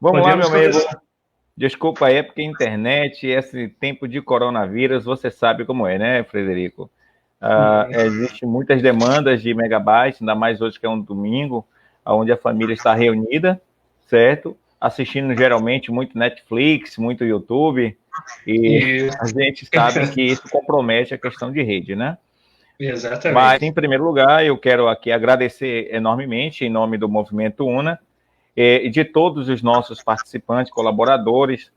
Vamos lá, meu amigo. começar. Desculpa aí, porque internet, esse tempo de coronavírus, você sabe como é, né, Frederico? Existem muitas demandas de megabytes, ainda mais hoje que é um domingo, onde a família está reunida, certo? Assistindo geralmente muito Netflix, muito YouTube, e a gente sabe que isso compromete a questão de rede, né? Mas, em Exatamente. primeiro lugar, eu quero aqui agradecer enormemente, em nome do Movimento UNA, e de todos os nossos participantes, colaboradores,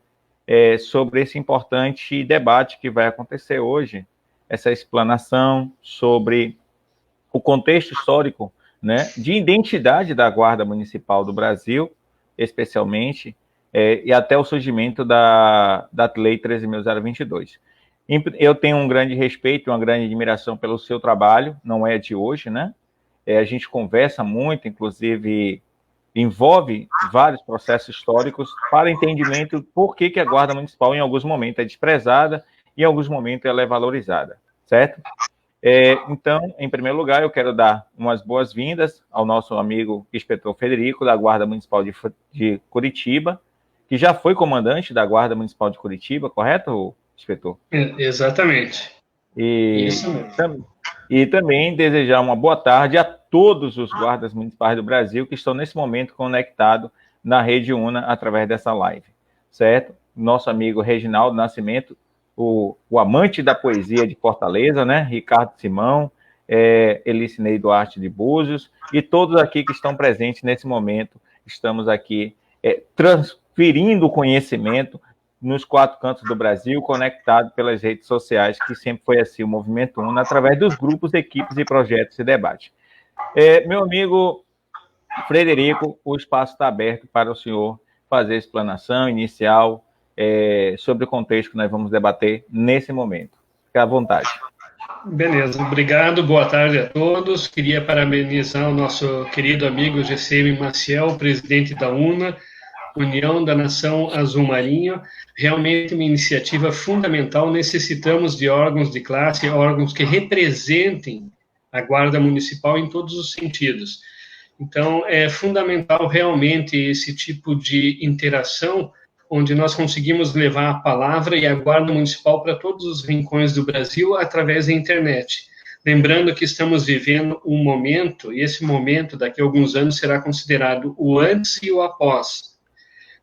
sobre esse importante debate que vai acontecer hoje, essa explanação sobre o contexto histórico, né, de identidade da Guarda Municipal do Brasil, especialmente, e até o surgimento da Lei 13.022. Eu tenho um grande respeito, uma grande admiração pelo seu trabalho, não é de hoje, né? A gente conversa muito, inclusive envolve vários processos históricos para entendimento por que a Guarda Municipal, em alguns momentos, é desprezada e em alguns momentos ela é valorizada, certo? Então, em primeiro lugar, eu quero dar umas boas-vindas ao nosso amigo inspetor Frederico, da Guarda Municipal de Curitiba, que já foi comandante da Guarda Municipal de Curitiba, correto, inspetor? Exatamente. E, Isso mesmo. e também desejar uma boa tarde a todos os guardas municipais do Brasil que estão nesse momento conectados na Rede Una através dessa live, certo? Nosso amigo Reginaldo Nascimento, o amante da poesia de Fortaleza, né? Ricardo Simão, Elicinei Duarte de Búzios e todos aqui que estão presentes nesse momento. Estamos aqui transferindo conhecimento nos 4 cantos do Brasil, conectado pelas redes sociais, que sempre foi assim o Movimento UNA, através dos grupos, equipes e projetos de debate. Meu amigo Frederico, o espaço está aberto para o senhor fazer a explanação inicial sobre o contexto que nós vamos debater nesse momento. Fique à vontade. Beleza, obrigado, boa tarde a todos. Queria parabenizar o nosso querido amigo GCM Maciel, presidente da UNA, União da Nação Azul Marinho. Realmente uma iniciativa fundamental. Necessitamos de órgãos de classe, órgãos que representem a Guarda Municipal em todos os sentidos. Então, é fundamental realmente esse tipo de interação, onde nós conseguimos levar a palavra e a Guarda Municipal para todos os rincões do Brasil através da internet. Lembrando que estamos vivendo um momento, e esse momento, daqui a alguns anos, será considerado o antes e o após.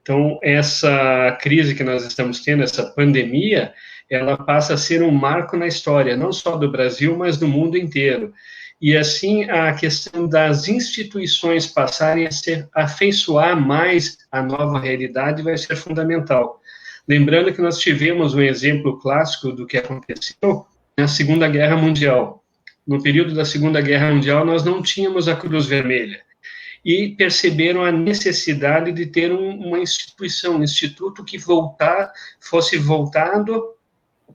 Então, essa crise que nós estamos tendo, essa pandemia, ela passa a ser um marco na história, não só do Brasil, mas do mundo inteiro. E assim, a questão das instituições passarem a se afeiçoar mais à nova realidade vai ser fundamental. Lembrando que nós tivemos um exemplo clássico do que aconteceu na Segunda Guerra Mundial. No período da Segunda Guerra Mundial, nós não tínhamos a Cruz Vermelha. E perceberam a necessidade de ter uma instituição, um instituto que fosse voltado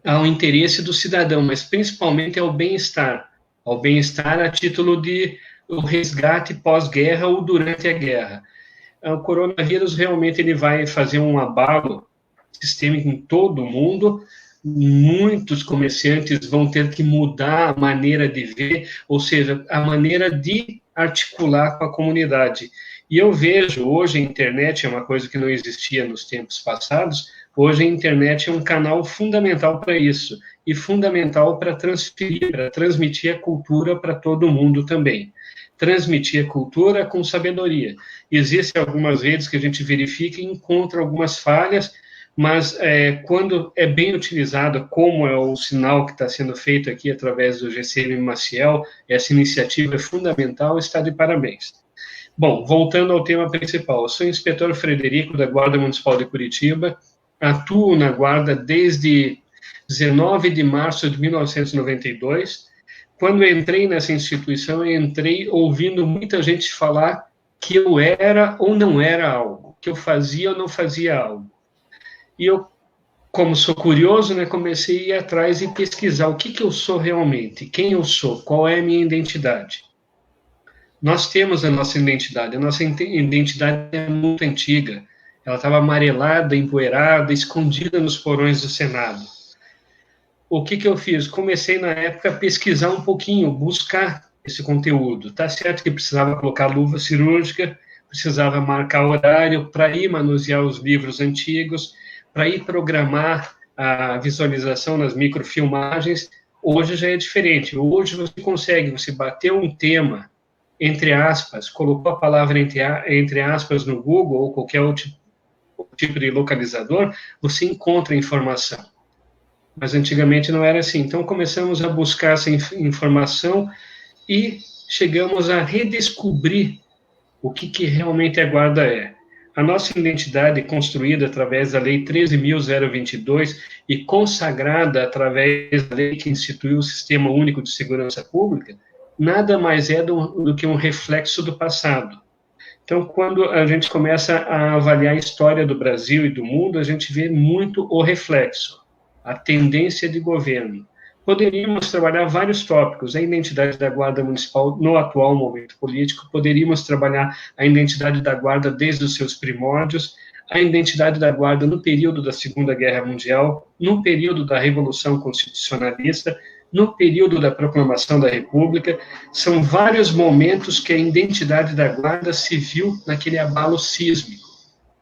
ao interesse do cidadão, mas principalmente ao bem-estar a título de o resgate pós-guerra ou durante a guerra. O coronavírus realmente ele vai fazer um abalo sistêmico em todo o mundo. Muitos comerciantes vão ter que mudar a maneira de ver, ou seja, a maneira de articular com a comunidade. E eu vejo, hoje a internet é uma coisa que não existia nos tempos passados, hoje a internet é um canal fundamental para isso, e fundamental para transferir, para transmitir a cultura para todo mundo também. Transmitir a cultura com sabedoria. Existem algumas redes que a gente verifica e encontra algumas falhas, mas quando é bem utilizado, como é o sinal que está sendo feito aqui através do GCM Maciel, essa iniciativa é fundamental, está de parabéns. Bom, voltando ao tema principal, eu sou o inspetor Frederico da Guarda Municipal de Curitiba, atuo na Guarda desde 19 de março de 1992. Quando eu entrei nessa instituição, eu entrei ouvindo muita gente falar que eu era ou não era algo, que eu fazia ou não fazia algo. E eu, como sou curioso, né, comecei a ir atrás e pesquisar o que eu sou realmente, quem eu sou, qual é a minha identidade. Nós temos a nossa identidade é muito antiga, ela estava amarelada, empoeirada, escondida nos porões do Senado. O que eu fiz? Comecei, na época, a pesquisar um pouquinho, buscar esse conteúdo. Tá certo que precisava colocar luva cirúrgica, precisava marcar horário para ir manusear os livros antigos, para ir programar a visualização nas microfilmagens. Hoje já é diferente. Hoje você bateu um tema, entre aspas, colocou a palavra entre aspas no Google ou qualquer outro tipo de localizador, você encontra informação. Mas antigamente não era assim. Então começamos a buscar essa informação e chegamos a redescobrir o que realmente a guarda é. A nossa identidade construída através da Lei 13.022 e consagrada através da lei que instituiu o Sistema Único de Segurança Pública, nada mais é do que um reflexo do passado. Então, quando a gente começa a avaliar a história do Brasil e do mundo, a gente vê muito o reflexo, a tendência de governo. Poderíamos trabalhar vários tópicos, a identidade da Guarda Municipal no atual momento político, poderíamos trabalhar a identidade da Guarda desde os seus primórdios, a identidade da Guarda no período da Segunda Guerra Mundial, no período da Revolução Constitucionalista, no período da Proclamação da República. São vários momentos que a identidade da Guarda se viu naquele abalo sísmico.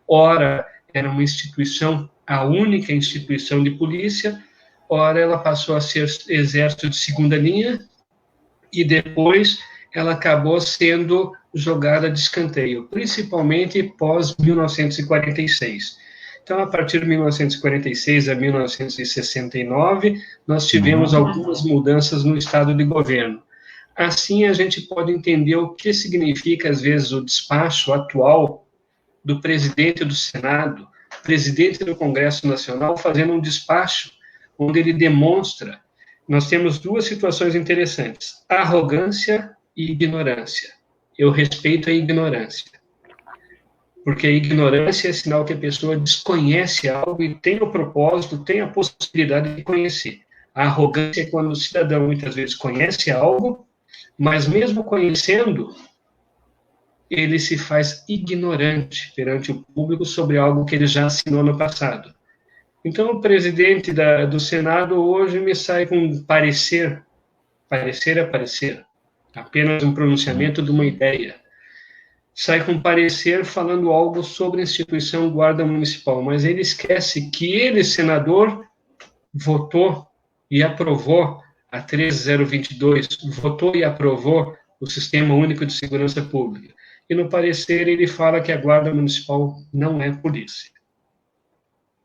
Ora, era uma instituição, a única instituição de polícia, ora ela passou a ser exército de segunda linha e depois ela acabou sendo jogada de escanteio, principalmente pós-1946. Então, a partir de 1946 a 1969, nós tivemos algumas mudanças no estado de governo. Assim, a gente pode entender o que significa, às vezes, o despacho atual do presidente do Senado, presidente do Congresso Nacional, fazendo um despacho onde ele demonstra, nós temos duas situações interessantes, arrogância e ignorância. Eu respeito a ignorância, porque a ignorância é sinal que a pessoa desconhece algo e tem o propósito, tem a possibilidade de conhecer. A arrogância é quando o cidadão, muitas vezes, conhece algo, mas mesmo conhecendo, ele se faz ignorante perante o público sobre algo que ele já assinou no passado. Então, o presidente do Senado hoje me sai com um parecer é parecer, apenas um pronunciamento de uma ideia. Sai com um parecer falando algo sobre a instituição Guarda Municipal, mas ele esquece que ele, senador, votou e aprovou a 13.022, votou e aprovou o Sistema Único de Segurança Pública. E no parecer ele fala que a Guarda Municipal não é polícia.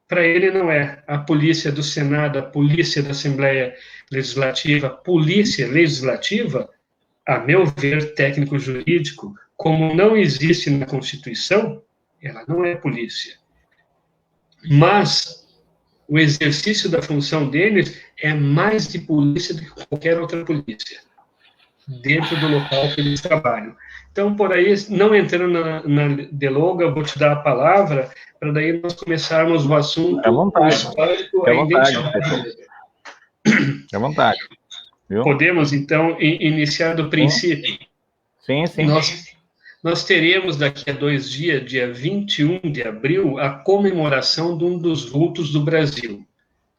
Para ele não é. A polícia do Senado, a polícia da Assembleia Legislativa, a polícia legislativa, a meu ver, técnico-jurídico, como não existe na Constituição, ela não é polícia. Mas o exercício da função deles é mais de polícia do que qualquer outra polícia, dentro do local que eles trabalham. Então, por aí, não entrando na delonga, eu vou te dar a palavra, para daí nós começarmos o assunto. À vontade. À vontade. Viu? Podemos, então, iniciar do princípio? Sim, sim. Nós teremos daqui a 2 dias, dia 21 de abril, a comemoração de um dos vultos do Brasil,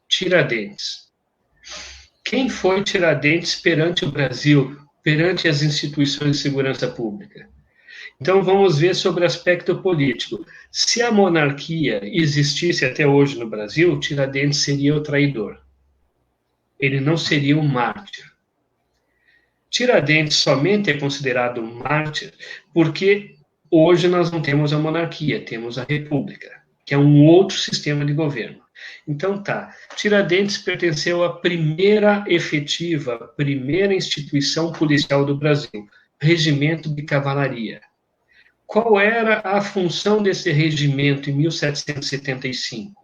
Tiradentes. Quem foi Tiradentes perante o Brasil, perante as instituições de segurança pública? Então, vamos ver sobre o aspecto político. Se a monarquia existisse até hoje no Brasil, Tiradentes seria o traidor. Ele não seria um mártir. Tiradentes somente é considerado um mártir porque hoje nós não temos a monarquia, temos a república, que é um outro sistema de governo. Então tá, Tiradentes pertenceu à primeira efetiva, primeira instituição policial do Brasil, Regimento de Cavalaria. Qual era a função desse regimento em 1775?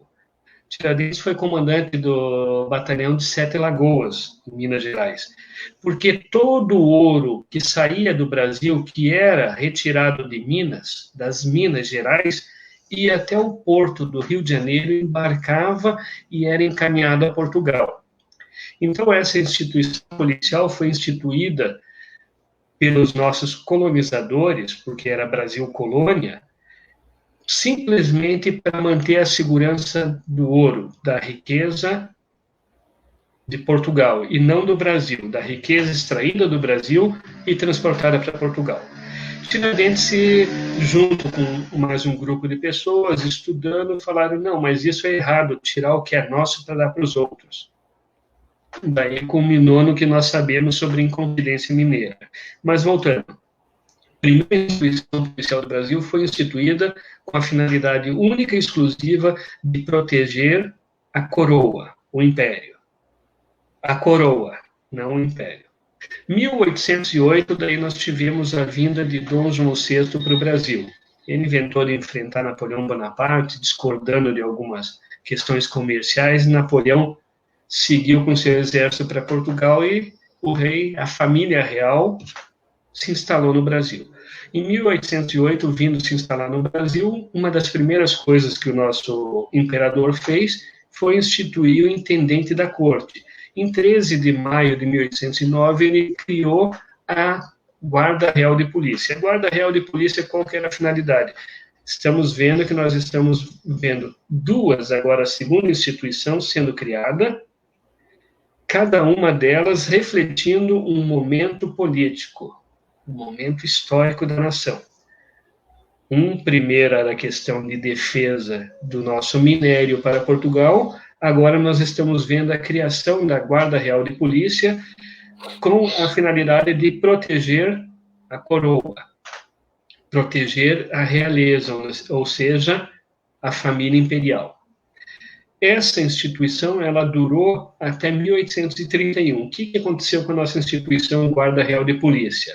Tiradentes foi comandante do batalhão de Sete Lagoas, em Minas Gerais, porque todo o ouro que saía do Brasil, que era retirado de Minas, das Minas Gerais, ia até o porto do Rio de Janeiro, embarcava e era encaminhado a Portugal. Então, essa instituição policial foi instituída pelos nossos colonizadores, porque era Brasil colônia, simplesmente para manter a segurança do ouro, da riqueza de Portugal, e não do Brasil, da riqueza extraída do Brasil e transportada para Portugal. Tiradentes, junto com mais um grupo de pessoas, estudando, falaram, não, mas isso é errado, tirar o que é nosso para dar para os outros. Daí culminou no que nós sabemos sobre Inconfidência Mineira. Mas voltando, a primeira instituição policial do Brasil foi instituída com a finalidade única e exclusiva de proteger a coroa, o império. A coroa, não o império. 1808, daí nós tivemos a vinda de Dom João VI para o Brasil. Ele inventou de enfrentar Napoleão Bonaparte, discordando de algumas questões comerciais. Napoleão seguiu com seu exército para Portugal e o rei, a família real, se instalou no Brasil. Em 1808, vindo se instalar no Brasil, uma das primeiras coisas que o nosso imperador fez foi instituir o intendente da corte. Em 13 de maio de 1809, ele criou a Guarda Real de Polícia. A Guarda Real de Polícia, qual que era a finalidade? Estamos vendo que nós estamos vendo duas, agora a segunda instituição sendo criada, cada uma delas refletindo um momento político, um momento histórico da nação. Primeiro era a questão de defesa do nosso minério para Portugal. Agora nós estamos vendo a criação da Guarda Real de Polícia com a finalidade de proteger a coroa, proteger a realeza, ou seja, a família imperial. Essa instituição, ela durou até 1831. O que aconteceu com a nossa instituição Guarda Real de Polícia?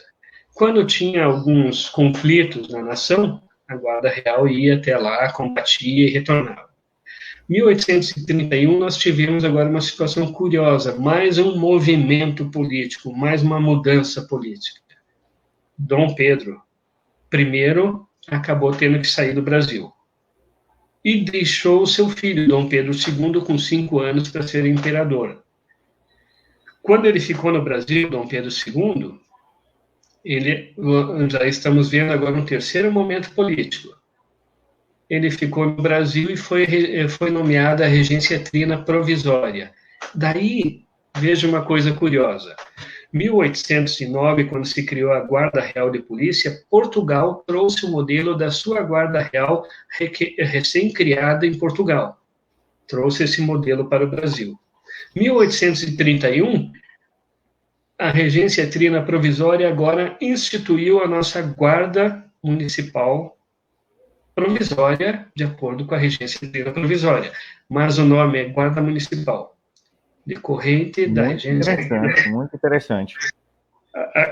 Quando tinha alguns conflitos na nação, a Guarda Real ia até lá, combatia e retornava. 1831, nós tivemos agora uma situação curiosa, mais um movimento político, mais uma mudança política. Dom Pedro I acabou tendo que sair do Brasil e deixou seu filho, Dom Pedro II, com 5 anos para ser imperador. Quando ele ficou no Brasil, Dom Pedro II, já estamos vendo agora um terceiro momento político. Ele ficou no Brasil e foi nomeada a regência trina provisória. Daí, veja uma coisa curiosa. 1809, quando se criou a Guarda Real de Polícia, Portugal trouxe o modelo da sua Guarda Real recém-criada em Portugal. Trouxe esse modelo para o Brasil. 1831, a regência trina provisória agora instituiu a nossa Guarda Municipal provisória, de acordo com a regência trina provisória, mas o nome é Guarda Municipal, decorrente da regência. Muito interessante.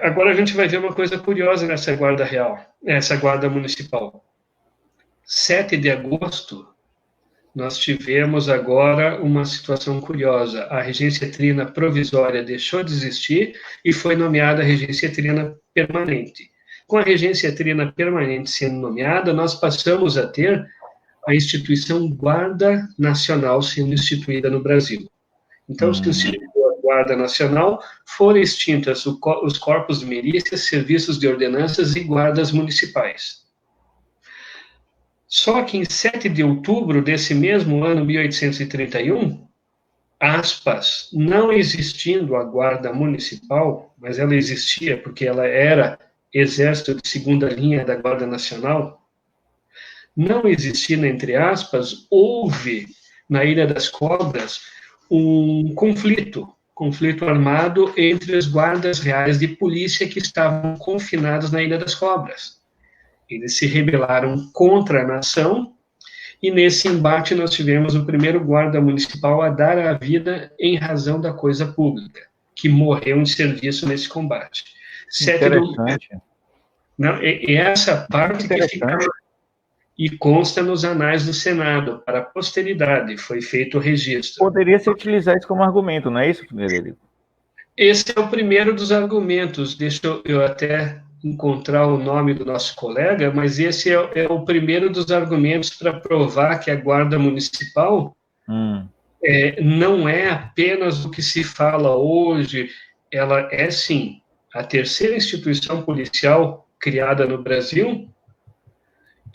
Agora a gente vai ver uma coisa curiosa nessa Guarda Real, essa Guarda Municipal. 7 de agosto, nós tivemos agora uma situação curiosa. A regência trina provisória deixou de existir e foi nomeada a regência trina permanente. Com a regência trina permanente sendo nomeada, nós passamos a ter a instituição Guarda Nacional sendo instituída no Brasil. Então, se instituiu a Guarda Nacional, foram extintas os corpos de milícias, serviços de ordenanças e guardas municipais. Só que em 7 de outubro desse mesmo ano, 1831, aspas, não existindo a Guarda Municipal, mas ela existia porque ela era exército de segunda linha da Guarda Nacional, não existindo, entre aspas, houve na Ilha das Cobras um conflito armado entre os guardas reais de polícia que estavam confinados na Ilha das Cobras. Eles se rebelaram contra a nação e nesse embate nós tivemos o primeiro guarda municipal a dar a vida em razão da coisa pública, que morreu em serviço nesse combate. Interessante. E essa parte que fica e consta nos anais do Senado, para a posteridade, foi feito o registro. Poderia se utilizar isso como argumento, não é isso, Frederico? Esse é o primeiro dos argumentos. Deixa eu até encontrar o nome do nosso colega, mas esse é o primeiro dos argumentos para provar que a Guarda Municipal não é apenas o que se fala hoje, ela é, sim, a terceira instituição policial criada no Brasil,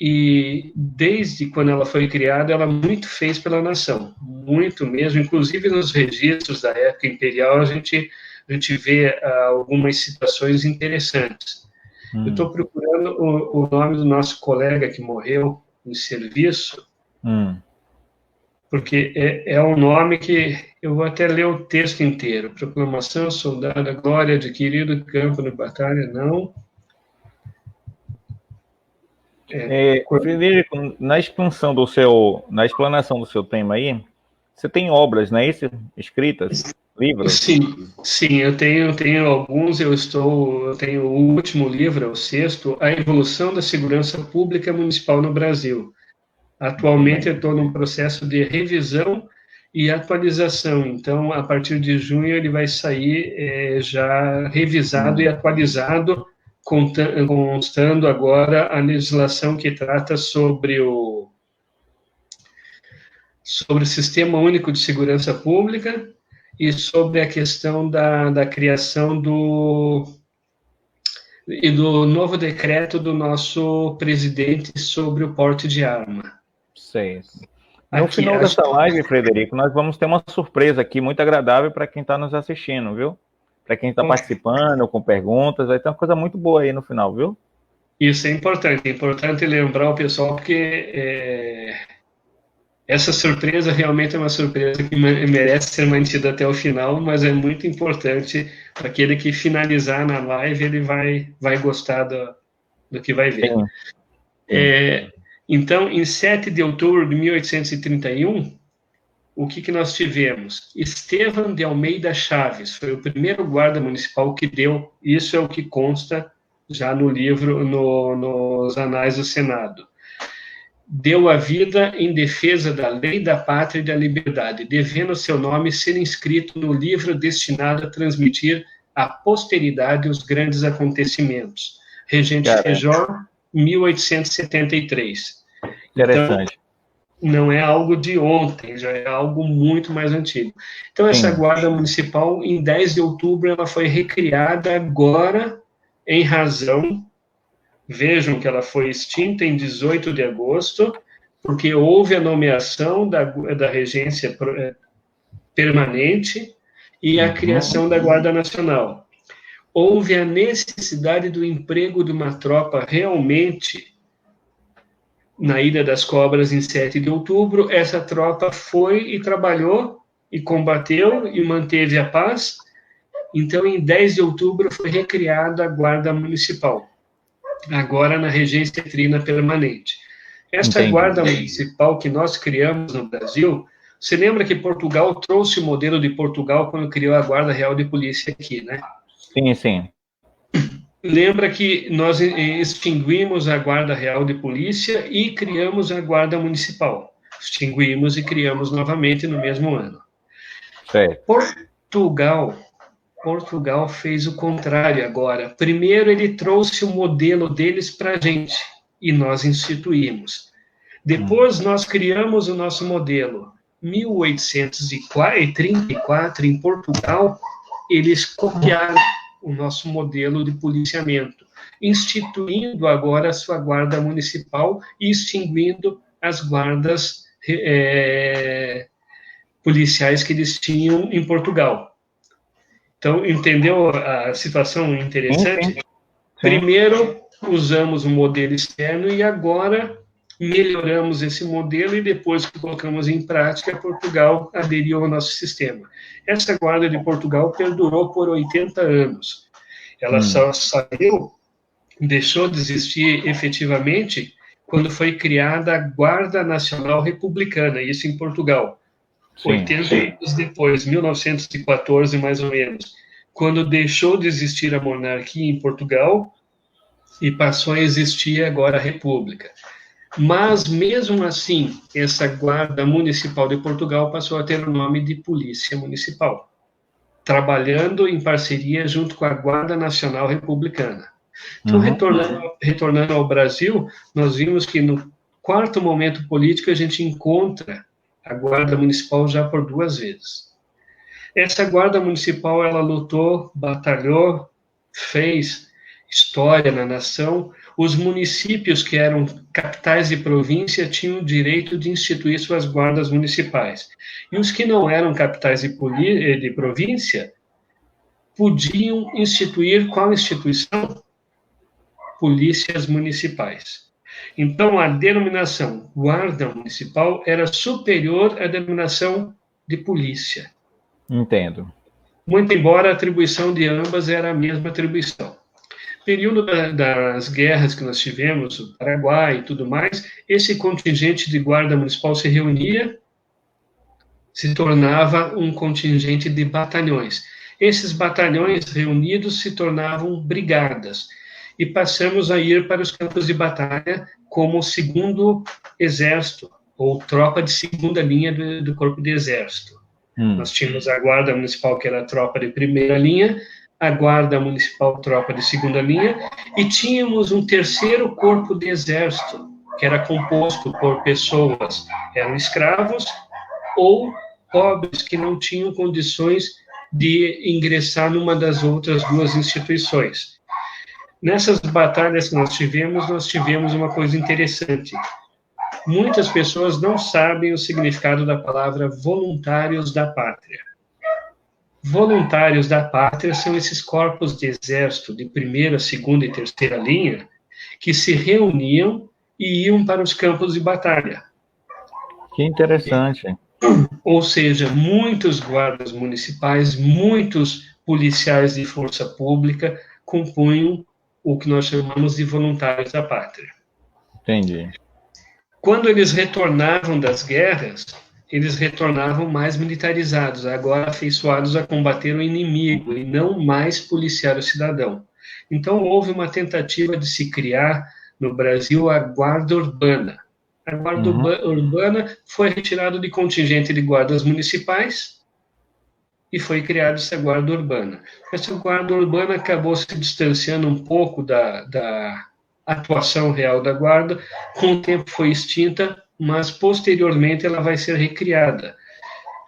e desde quando ela foi criada, ela muito fez pela nação, muito mesmo, inclusive nos registros da época imperial, a gente vê algumas situações interessantes. Eu estou procurando o nome do nosso colega que morreu em serviço, porque é um nome que eu vou até ler o texto inteiro. Proclamação, soldado, glória, adquirido, campo de batalha, não. Frederico, na explanação do seu tema aí, você tem obras, não é isso? Escritas, livros? Sim, eu tenho alguns. Eu tenho o último livro, o sexto, A Evolução da Segurança Pública Municipal no Brasil. Atualmente eu estou num processo de revisão e atualização. Então, a partir de junho ele vai sair já revisado e atualizado, constando agora a legislação que trata sobre o Sistema Único de Segurança Pública e sobre a questão da criação do novo decreto do nosso presidente sobre o porte de arma. Sei. No final dessa live, Frederico, nós vamos ter uma surpresa aqui muito agradável para quem está nos assistindo, viu? Para quem está participando, com perguntas, vai ter uma coisa muito boa aí no final, viu? Isso é importante lembrar o pessoal, porque essa surpresa realmente é uma surpresa que merece ser mantida até o final, mas é muito importante para aquele que finalizar na live, ele vai gostar do que vai ver. Então, em 7 de outubro de 1831, o que nós tivemos? Estevão de Almeida Chaves foi o primeiro guarda municipal que deu, isso é o que consta já no livro, nos anais do Senado. Deu a vida em defesa da lei, da pátria e da liberdade, devendo seu nome ser inscrito no livro destinado a transmitir à posteridade os grandes acontecimentos. Regente Feijó, 1873. Interessante. Então, não é algo de ontem, já é algo muito mais antigo. Então, essa guarda municipal, em 10 de outubro, ela foi recriada agora em razão... Vejam que ela foi extinta em 18 de agosto, porque houve a nomeação da regência permanente e a criação da Guarda Nacional. Houve a necessidade do emprego de uma tropa realmente na Ilha das Cobras em 7 de outubro. Essa tropa foi e trabalhou e combateu e manteve a paz. Então, em 10 de outubro, foi recriada a Guarda Municipal, agora na regência trina permanente. Esta guarda municipal que nós criamos no Brasil, você lembra que Portugal trouxe o modelo de Portugal quando criou a Guarda Real de Polícia aqui, né? Sim. Lembra que nós extinguimos a Guarda Real de Polícia e criamos a Guarda Municipal. Extinguimos e criamos novamente no mesmo ano. Portugal fez o contrário agora. Primeiro, ele trouxe o modelo deles para a gente, e nós instituímos. Depois, nós criamos o nosso modelo. 1834, em Portugal, eles copiaram o nosso modelo de policiamento, instituindo agora a sua guarda municipal e extinguindo as guardas policiais que eles tinham em Portugal. Então, entendeu a situação interessante? Sim. Primeiro, usamos um modelo externo e agora melhoramos esse modelo e depois que colocamos em prática, Portugal aderiu ao nosso sistema. Essa guarda de Portugal perdurou por 80 anos. Ela só deixou de existir efetivamente quando foi criada a Guarda Nacional Republicana, isso em Portugal. 80 anos depois, 1914 mais ou menos, quando deixou de existir a monarquia em Portugal e passou a existir agora a República. Mas, mesmo assim, essa Guarda Municipal de Portugal passou a ter o nome de Polícia Municipal, trabalhando em parceria junto com a Guarda Nacional Republicana. Então, retornando ao Brasil, nós vimos que no quarto momento político a gente encontra a Guarda Municipal já por 2 vezes. Essa Guarda Municipal, ela lutou, batalhou, fez história na nação. Os municípios que eram capitais de província tinham o direito de instituir suas guardas municipais. E os que não eram capitais de província podiam instituir qual instituição? polícias municipais. Então, a denominação guarda municipal era superior à denominação de polícia. Entendo. Muito embora a atribuição de ambas era a mesma atribuição. Período das guerras que nós tivemos, o Paraguai e tudo mais, esse contingente de guarda municipal se reunia, se tornava um contingente de batalhões. Esses batalhões reunidos se tornavam brigadas, e passamos a ir para os campos de batalha como segundo exército, ou tropa de segunda linha do corpo de exército. Nós tínhamos a guarda municipal, que era a tropa de primeira linha, a guarda municipal, tropa de segunda linha, e tínhamos um terceiro corpo de exército, que era composto por pessoas, eram escravos ou pobres que não tinham condições de ingressar numa das outras duas instituições. Nessas batalhas que nós tivemos uma coisa interessante. Muitas pessoas não sabem o significado da palavra voluntários da pátria. Voluntários da pátria são esses corpos de exército de primeira, segunda e terceira linha que se reuniam e iam para os campos de batalha. Que interessante. Ou seja, muitos guardas municipais, muitos policiais de força pública compunham o que nós chamamos de voluntários da pátria. Entendi. Quando eles retornavam das guerras, eles retornavam mais militarizados, agora afeiçoados a combater o inimigo e não mais policiar o cidadão. Então, houve uma tentativa de se criar no Brasil a guarda urbana. A guarda urbana foi retirada de contingente de guardas municipais e foi criada essa guarda urbana. Essa guarda urbana acabou se distanciando um pouco da atuação real da guarda, com o tempo foi extinta, mas posteriormente ela vai ser recriada.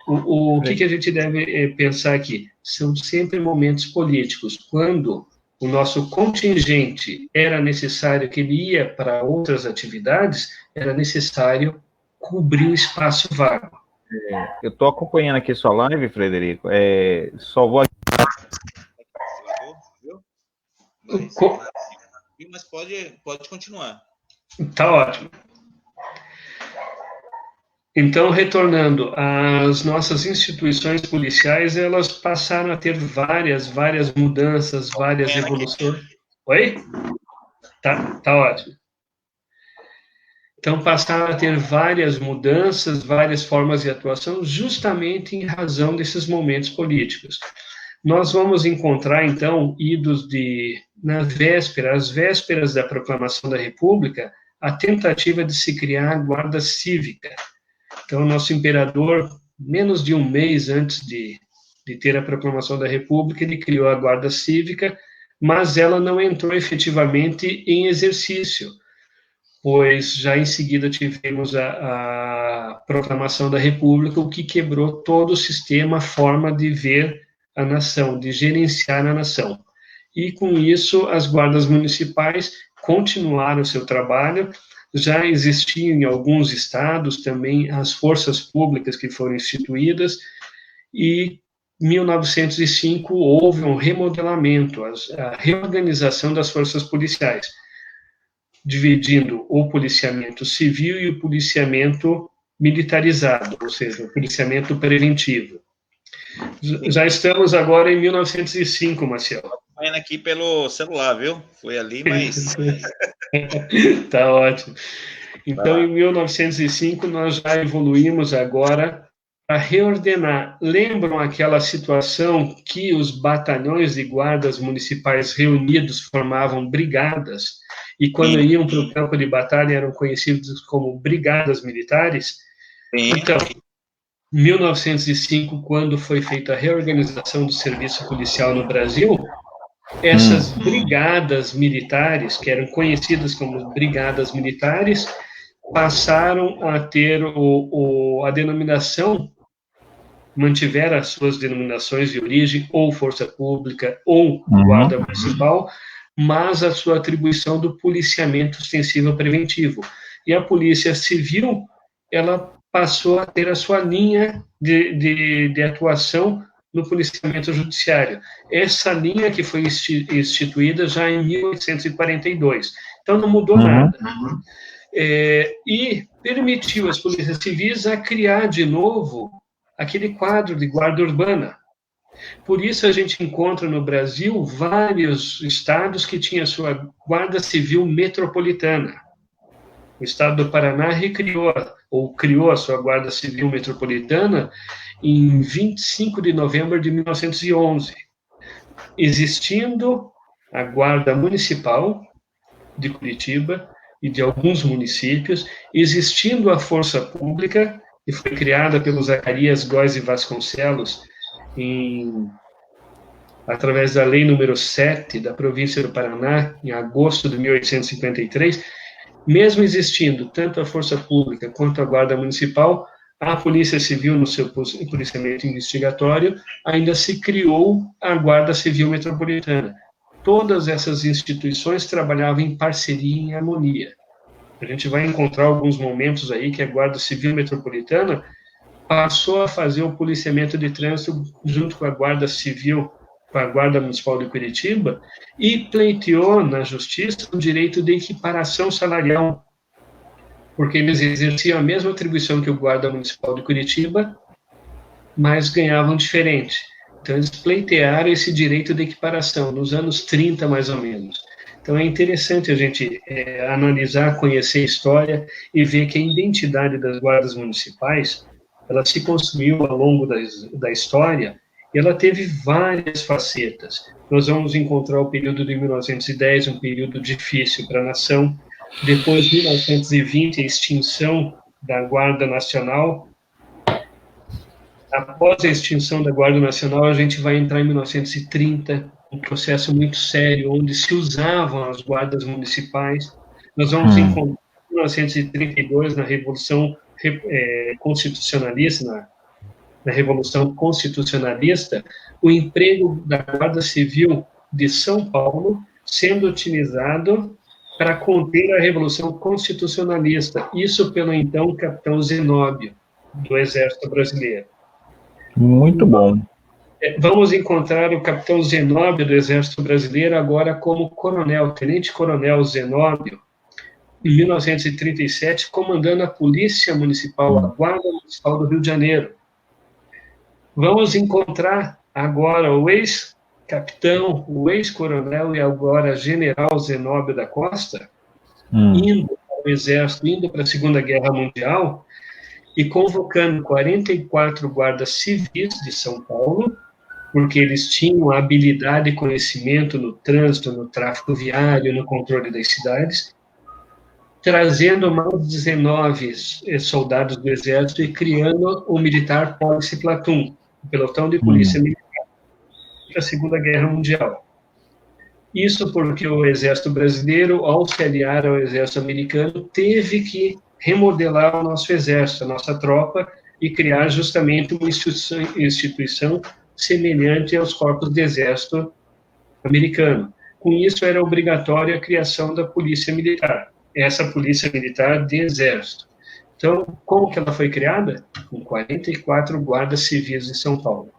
O que a gente deve pensar aqui? São sempre momentos políticos. Quando o nosso contingente era necessário que ele ia para outras atividades, era necessário cobrir o espaço vago. Eu estou acompanhando aqui sua live, Frederico. Só vou... Mas pode continuar. Tá ótimo. Então, retornando, as nossas instituições policiais, elas passaram a ter várias mudanças, várias evoluções. Oi? Tá ótimo. Então, passaram a ter várias mudanças, várias formas de atuação, justamente em razão desses momentos políticos. Nós vamos encontrar, então, idos às vésperas da proclamação da República, a tentativa de se criar a Guarda Cívica. Então, nosso imperador, menos de um mês antes de ter a proclamação da República, ele criou a Guarda Cívica, mas ela não entrou efetivamente em exercício, pois já em seguida tivemos a proclamação da República, o que quebrou todo o sistema, a forma de ver a nação, de gerenciar a nação. E, com isso, as guardas municipais continuaram o seu trabalho. Já existiam em alguns estados também as forças públicas que foram instituídas, e em 1905 houve um remodelamento, a reorganização das forças policiais, dividindo o policiamento civil e o policiamento militarizado, ou seja, o policiamento preventivo. Já estamos agora em 1905, Marcelo. Estou indo aqui pelo celular, viu? Foi ali, mas... Tá ótimo. Então, em 1905, nós já evoluímos agora para reordenar. Lembram aquela situação que os batalhões de guardas municipais reunidos formavam brigadas, e quando iam para o campo de batalha eram conhecidos como brigadas militares? Sim. Então, em 1905, quando foi feita a reorganização do serviço policial no Brasil, essas brigadas militares, que eram conhecidas como brigadas militares, passaram a ter a denominação, mantiveram as suas denominações de origem, ou força pública, ou guarda municipal, mas a sua atribuição do policiamento ostensivo preventivo. E a polícia civil, ela passou a ter a sua linha de atuação no policiamento judiciário. Essa linha que foi instituída já em 1842. Então, não mudou nada. E permitiu às polícias civis a criar de novo aquele quadro de guarda urbana. Por isso, a gente encontra no Brasil vários estados que tinham a sua guarda civil metropolitana. O estado do Paraná criou a sua guarda civil metropolitana em 25 de novembro de 1911, existindo a guarda municipal de Curitiba e de alguns municípios, existindo a força pública, que foi criada pelo Zacarias Góes e Vasconcelos, através da Lei número 7 da província do Paraná, em agosto de 1853, mesmo existindo tanto a força pública quanto a guarda municipal, a Polícia Civil, no seu policiamento investigatório, ainda se criou a Guarda Civil Metropolitana. Todas essas instituições trabalhavam em parceria e em harmonia. A gente vai encontrar alguns momentos aí que a Guarda Civil Metropolitana passou a fazer o policiamento de trânsito junto com a Guarda Civil, com a Guarda Municipal de Curitiba, e pleiteou na Justiça o direito de equiparação salarial, porque eles exerciam a mesma atribuição que o Guarda Municipal de Curitiba, mas ganhavam diferente. Então, eles pleitearam esse direito de equiparação, nos anos 30, mais ou menos. Então, é interessante a gente analisar, conhecer a história e ver que a identidade das guardas municipais, ela se construiu ao longo da história e ela teve várias facetas. Nós vamos encontrar o período de 1910, um período difícil para a nação. Depois de 1920, a extinção da Guarda Nacional. Após a extinção da Guarda Nacional, a gente vai entrar em 1930, um processo muito sério, onde se usavam as guardas municipais. Nós vamos encontrar em 1932, na Revolução Constitucionalista, na Revolução Constitucionalista, o emprego da Guarda Civil de São Paulo sendo utilizado para conter a Revolução Constitucionalista, isso pelo então capitão Zenóbio, do Exército Brasileiro. Muito bom. Vamos encontrar o capitão Zenóbio do Exército Brasileiro agora como coronel, tenente-coronel Zenóbio, em 1937, comandando a Polícia Municipal, a Guarda Municipal do Rio de Janeiro. Vamos encontrar agora o ex-capitão, o ex-coronel e agora general Zenóbio da Costa, indo para o Exército, indo para a Segunda Guerra Mundial, e convocando 44 guardas civis de São Paulo, porque eles tinham habilidade e conhecimento no trânsito, no tráfego viário, no controle das cidades, trazendo mais de 19 soldados do Exército e criando o Militar Police Platoon, o pelotão de polícia militar, para a Segunda Guerra Mundial. Isso porque o Exército Brasileiro, ao se aliar ao Exército Americano, teve que remodelar o nosso exército, a nossa tropa, e criar justamente uma instituição semelhante aos corpos de exército americano. Com isso, era obrigatória a criação da polícia militar, essa polícia militar de exército. Então, como que ela foi criada? Com 44 guardas civis em São Paulo.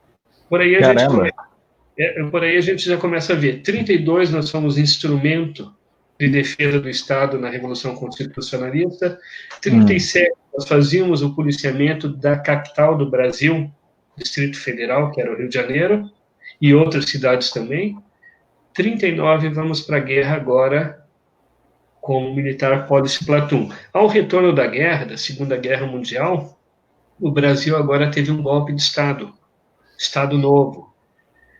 Por aí a gente já começa a ver. 32 nós somos instrumento de defesa do Estado na Revolução Constitucionalista. 37, nós fazíamos o policiamento da capital do Brasil, Distrito Federal, que era o Rio de Janeiro, e outras cidades também. 39, vamos para a guerra agora com o Militar Police Platoon. Ao retorno da guerra, da Segunda Guerra Mundial, o Brasil agora teve um golpe de Estado novo.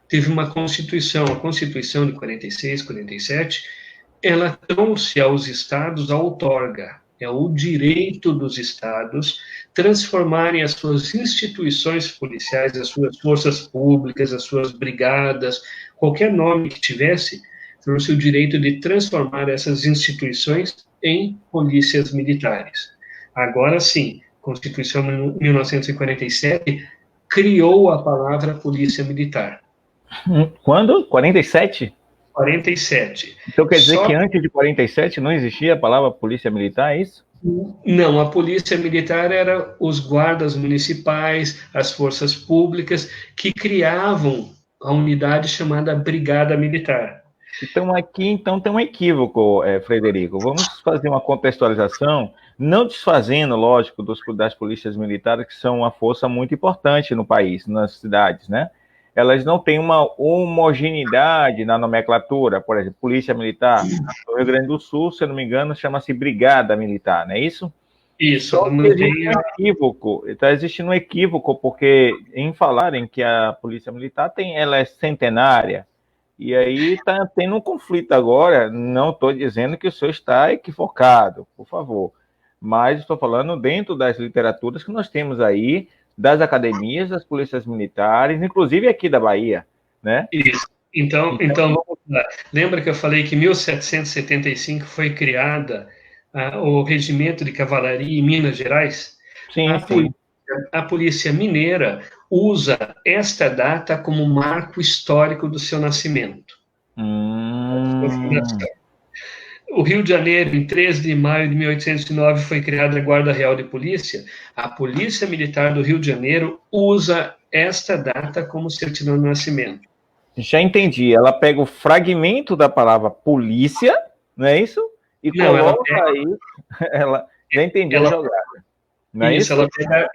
Teve uma Constituição, a Constituição de 46, 47, ela trouxe aos estados a outorga, é o direito dos estados transformarem as suas instituições policiais, as suas forças públicas, as suas brigadas, qualquer nome que tivesse, trouxe o direito de transformar essas instituições em polícias militares. Agora sim, Constituição de 1947 criou a palavra polícia militar. Quando? 47? 47. Então quer dizer que antes de 47 não existia a palavra polícia militar, é isso? Não, a polícia militar era os guardas municipais, as forças públicas, que criavam a unidade chamada Brigada Militar. Então, aqui então tem um equívoco, Frederico. Vamos fazer uma contextualização, não desfazendo, lógico, das polícias militares, que são uma força muito importante no país, nas cidades, né? Elas não têm uma homogeneidade na nomenclatura. Por exemplo, Polícia Militar no Rio Grande do Sul, se eu não me engano, chama-se Brigada Militar, não é isso? Isso, Só que existe um equívoco, está existindo um equívoco, porque em falarem que a Polícia Militar ela é centenária, e aí está tendo um conflito agora. Não estou dizendo que o senhor está equivocado, por favor. Mas estou falando dentro das literaturas que nós temos aí, das academias, das polícias militares, inclusive aqui da Bahia, né? Isso. Então vamos lá. Lembra que eu falei que em 1775 foi criada o Regimento de Cavalaria em Minas Gerais? Sim, sim. A Polícia Mineira usa esta data como marco histórico do seu nascimento. O Rio de Janeiro, em 13 de maio de 1809, foi criada a Guarda Real de Polícia. A Polícia Militar do Rio de Janeiro usa esta data como certidão de nascimento. Já entendi. Ela pega o fragmento da palavra polícia, não é isso? E coloca aí. Já entendi a jogada. Não é isso?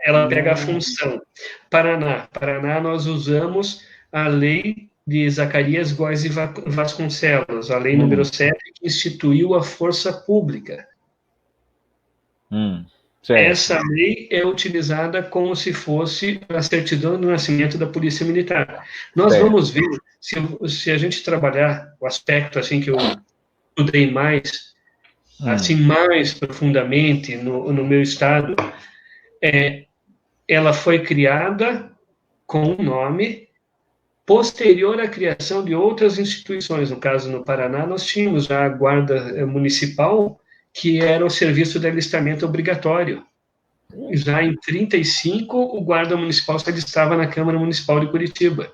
Ela pega a função. Paraná, nós usamos a lei de Zacarias Góes e Vasconcelos, a lei número 7, que instituiu a força pública. Essa lei é utilizada como se fosse a certidão do nascimento da Polícia Militar. Nós vamos ver, se a gente trabalhar o aspecto assim que eu estudei mais, assim, mais profundamente no meu estado, ela foi criada com um nome posterior à criação de outras instituições. No caso, no Paraná, nós tínhamos a Guarda Municipal, que era o serviço de alistamento obrigatório. Já em 1935, o Guarda Municipal se alistava na Câmara Municipal de Curitiba.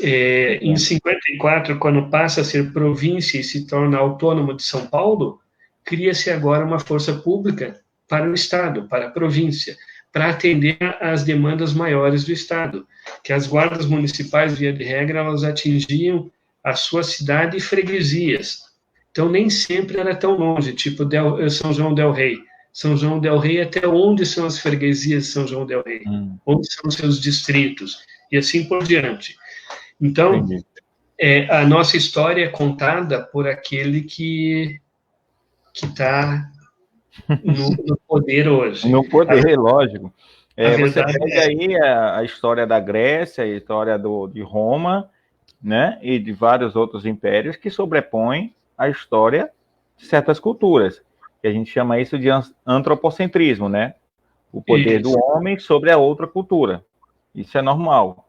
Em 1954, quando passa a ser província e se torna autônomo de São Paulo, cria-se agora uma força pública para o Estado, para a província, para atender às demandas maiores do Estado, que as guardas municipais, via de regra, elas atingiam a sua cidade e freguesias. Então, nem sempre era tão longe, tipo São João del Rei. São João del Rei, até onde são as freguesias de São João del Rei? Onde são os seus distritos? E assim por diante. Então, a nossa história é contada por aquele que está no poder hoje. No poder, lógico. Você pega aí a história da Grécia, a história de Roma, né, e de vários outros impérios que sobrepõem a história de certas culturas. Que a gente chama isso de antropocentrismo, né? O poder do homem sobre a outra cultura. Isso é normal.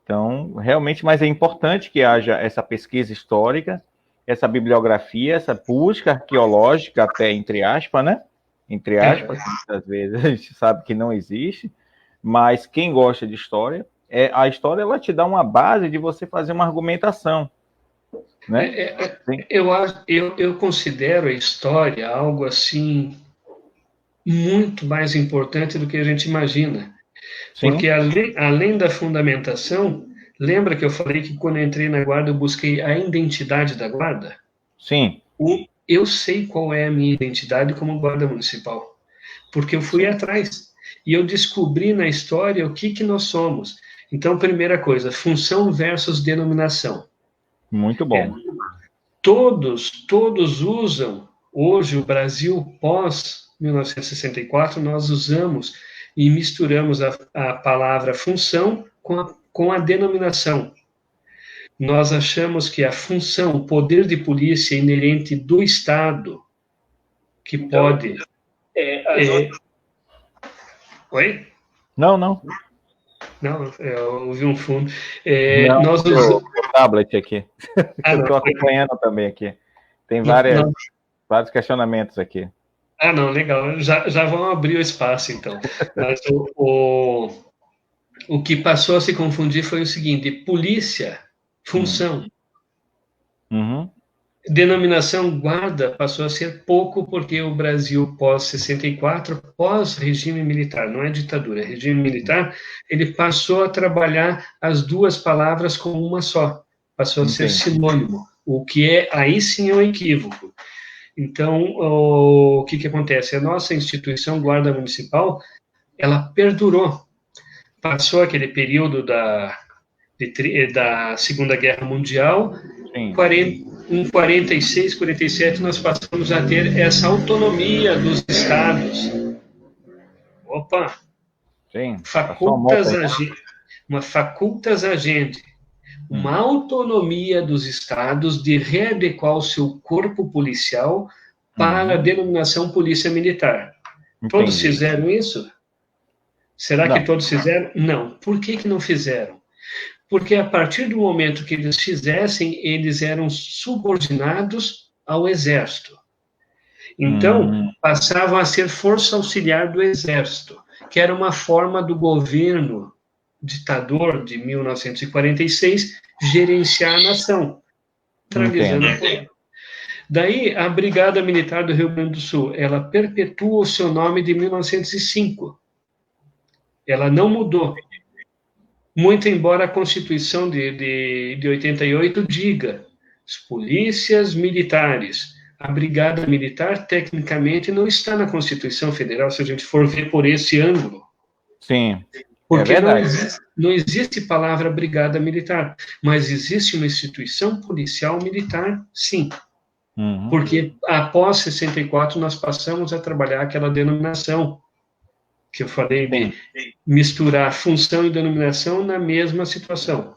Então, realmente, mas é importante que haja essa pesquisa histórica, essa bibliografia, essa busca arqueológica, até entre aspas, né? Entre aspas, muitas vezes a gente sabe que não existe, mas quem gosta de história, a história ela te dá uma base de você fazer uma argumentação. Né? Eu considero a história algo assim muito mais importante do que a gente imagina. Sim. Porque além da fundamentação, lembra que eu falei que quando eu entrei na guarda eu busquei a identidade da guarda? Sim. Eu sei qual é a minha identidade como guarda municipal, porque eu fui atrás e eu descobri na história o que nós somos. Então, primeira coisa, função versus denominação. Muito bom. Todos usam, hoje o Brasil pós-1964, nós usamos e misturamos a palavra função com a denominação. Nós achamos que a função, o poder de polícia é inerente do Estado, que pode... Oi? Não, eu ouvi um fundo. Nós usamos o tablet aqui. Eu estou acompanhando também aqui. Tem vários questionamentos aqui. Não, legal. Já vão abrir o espaço, então. Mas o que passou a se confundir foi o seguinte: polícia, função. Denominação guarda passou a ser pouco porque o Brasil pós-64, pós-regime militar, não é ditadura, é regime militar, ele passou a trabalhar as duas palavras como uma só, passou a ser sinônimo, o que é, aí sim é um equívoco. Então, o que acontece? A nossa instituição Guarda Municipal, ela perdurou, passou aquele período da Segunda Guerra Mundial, em 46, 47, nós passamos a ter essa autonomia dos estados. Opa! Sim. Uma facultas agente, uma autonomia dos estados de readequar o seu corpo policial para a denominação Polícia Militar. Entendi. Todos fizeram isso? Será que todos fizeram? Não. Por que não fizeram? Porque a partir do momento que eles fizessem, eles eram subordinados ao Exército. Então, passavam a ser força auxiliar do Exército, que era uma forma do governo ditador de 1946 gerenciar a nação, tranquilizando a política. Daí, a Brigada Militar do Rio Grande do Sul, ela perpetua o seu nome de 1905. Ela não mudou. Muito embora a Constituição de 88 diga, as polícias militares, a Brigada Militar, tecnicamente, não está na Constituição Federal, se a gente for ver por esse ângulo. Sim, porque não existe palavra Brigada Militar, mas existe uma instituição policial militar, sim. Porque após 64 nós passamos a trabalhar aquela denominação, que eu falei de misturar função e denominação na mesma situação.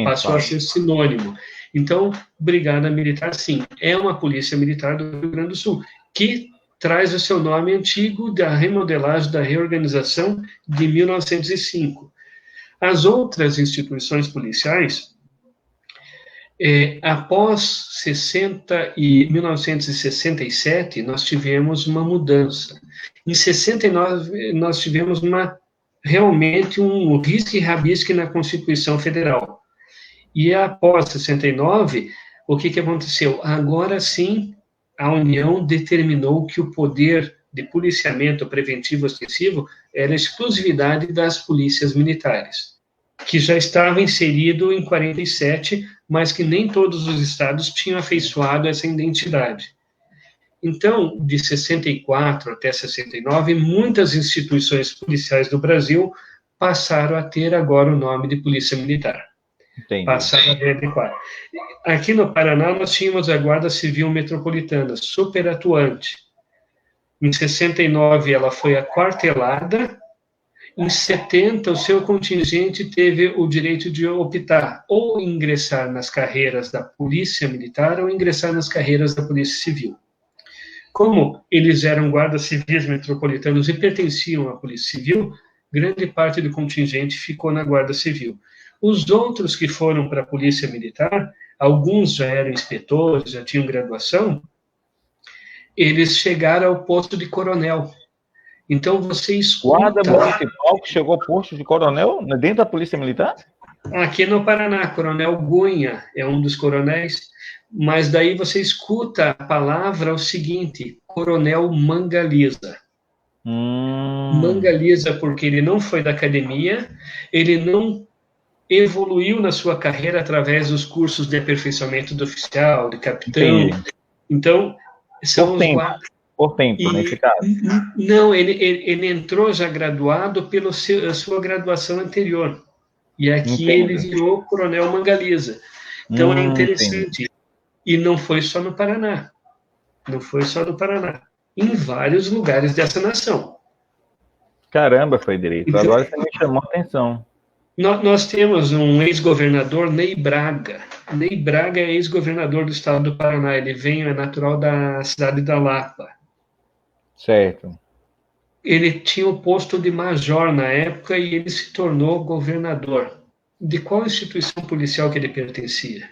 Passou a ser sinônimo. Então, Brigada Militar, sim, é uma polícia militar do Rio Grande do Sul, que traz o seu nome antigo da remodelagem, da reorganização de 1905. As outras instituições policiais, após 1967, nós tivemos uma mudança. Em 69, nós tivemos realmente um risque-rabisque na Constituição Federal. E após 69, o que aconteceu? Agora sim, a União determinou que o poder de policiamento preventivo ostensivo era exclusividade das polícias militares, que já estava inserido em 47, mas que nem todos os estados tinham afeiçoado essa identidade. Então, de 64 até 69, muitas instituições policiais do Brasil passaram a ter agora o nome de Polícia Militar. Entendi. Passaram a readequar. Aqui no Paraná, nós tínhamos a Guarda Civil Metropolitana, super atuante. Em 69, ela foi aquartelada. Em 70, o seu contingente teve o direito de optar ou ingressar nas carreiras da Polícia Militar ou ingressar nas carreiras da Polícia Civil. Como eles eram guardas civis metropolitanos e pertenciam à Polícia Civil, grande parte do contingente ficou na Guarda Civil. Os outros que foram para a Polícia Militar, alguns já eram inspetores, já tinham graduação, eles chegaram ao posto de coronel. Então, você escuta... Guarda Municipal que chegou ao posto de coronel dentro da Polícia Militar? Aqui no Paraná, Coronel Gunha é um dos coronéis, mas daí você escuta a palavra o seguinte, Coronel Mangaliza. Mangaliza porque ele não foi da academia, ele não evoluiu na sua carreira através dos cursos de aperfeiçoamento do oficial, de capitão. Entendi. Então, são por tempo, nesse caso. Não, ele entrou já graduado pela sua graduação anterior. E aqui ele virou Coronel Mangaliza. Então, é interessante. E não foi só no Paraná. Não foi só no Paraná. Em vários lugares dessa nação. Caramba, Frederico. Então, agora você me chamou a atenção. Nós temos um ex-governador, Ney Braga. Ney Braga é ex-governador do estado do Paraná. Ele é natural da cidade da Lapa. Certo. Ele tinha o posto de major na época e ele se tornou governador. De qual instituição policial que ele pertencia?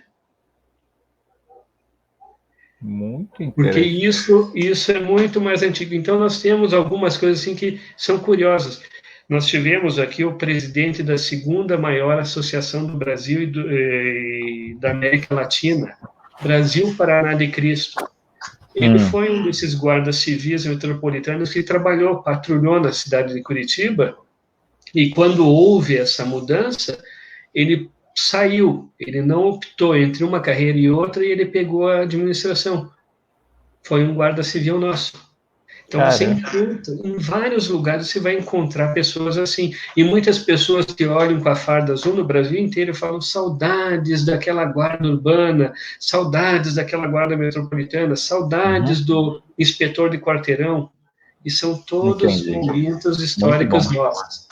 Muito interessante. Porque isso é muito mais antigo. Então, nós temos algumas coisas assim que são curiosas. Nós tivemos aqui o presidente da segunda maior associação do Brasil e da América Latina, Brasil Paraná de Cristo. Ele foi um desses guardas civis metropolitanos que trabalhou, patrulhou na cidade de Curitiba, e quando houve essa mudança, ele saiu, ele não optou entre uma carreira e outra, e ele pegou a administração. Foi um guarda civil nosso. Então, você encontra, em vários lugares você vai encontrar pessoas assim. E muitas pessoas que olham com a farda azul no Brasil inteiro falam saudades daquela guarda urbana, saudades daquela guarda metropolitana, saudades do inspetor de quarteirão. E são todos momentos históricos nossos.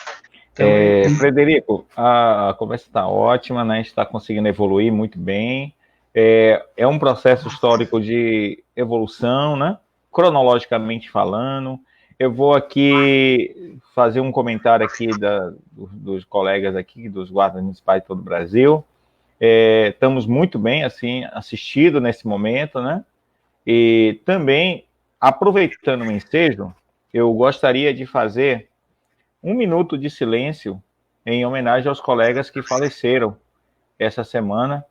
Então, Frederico, a conversa está ótima, né? A gente está conseguindo evoluir muito bem. É um processo histórico de evolução, né? Cronologicamente falando. Eu vou aqui fazer um comentário aqui dos colegas aqui, dos guardas municipais de todo o Brasil. Estamos muito bem, assim, assistidos nesse momento, né? E também, aproveitando o ensejo, eu gostaria de fazer 1 minuto de silêncio em homenagem aos colegas que faleceram essa semana,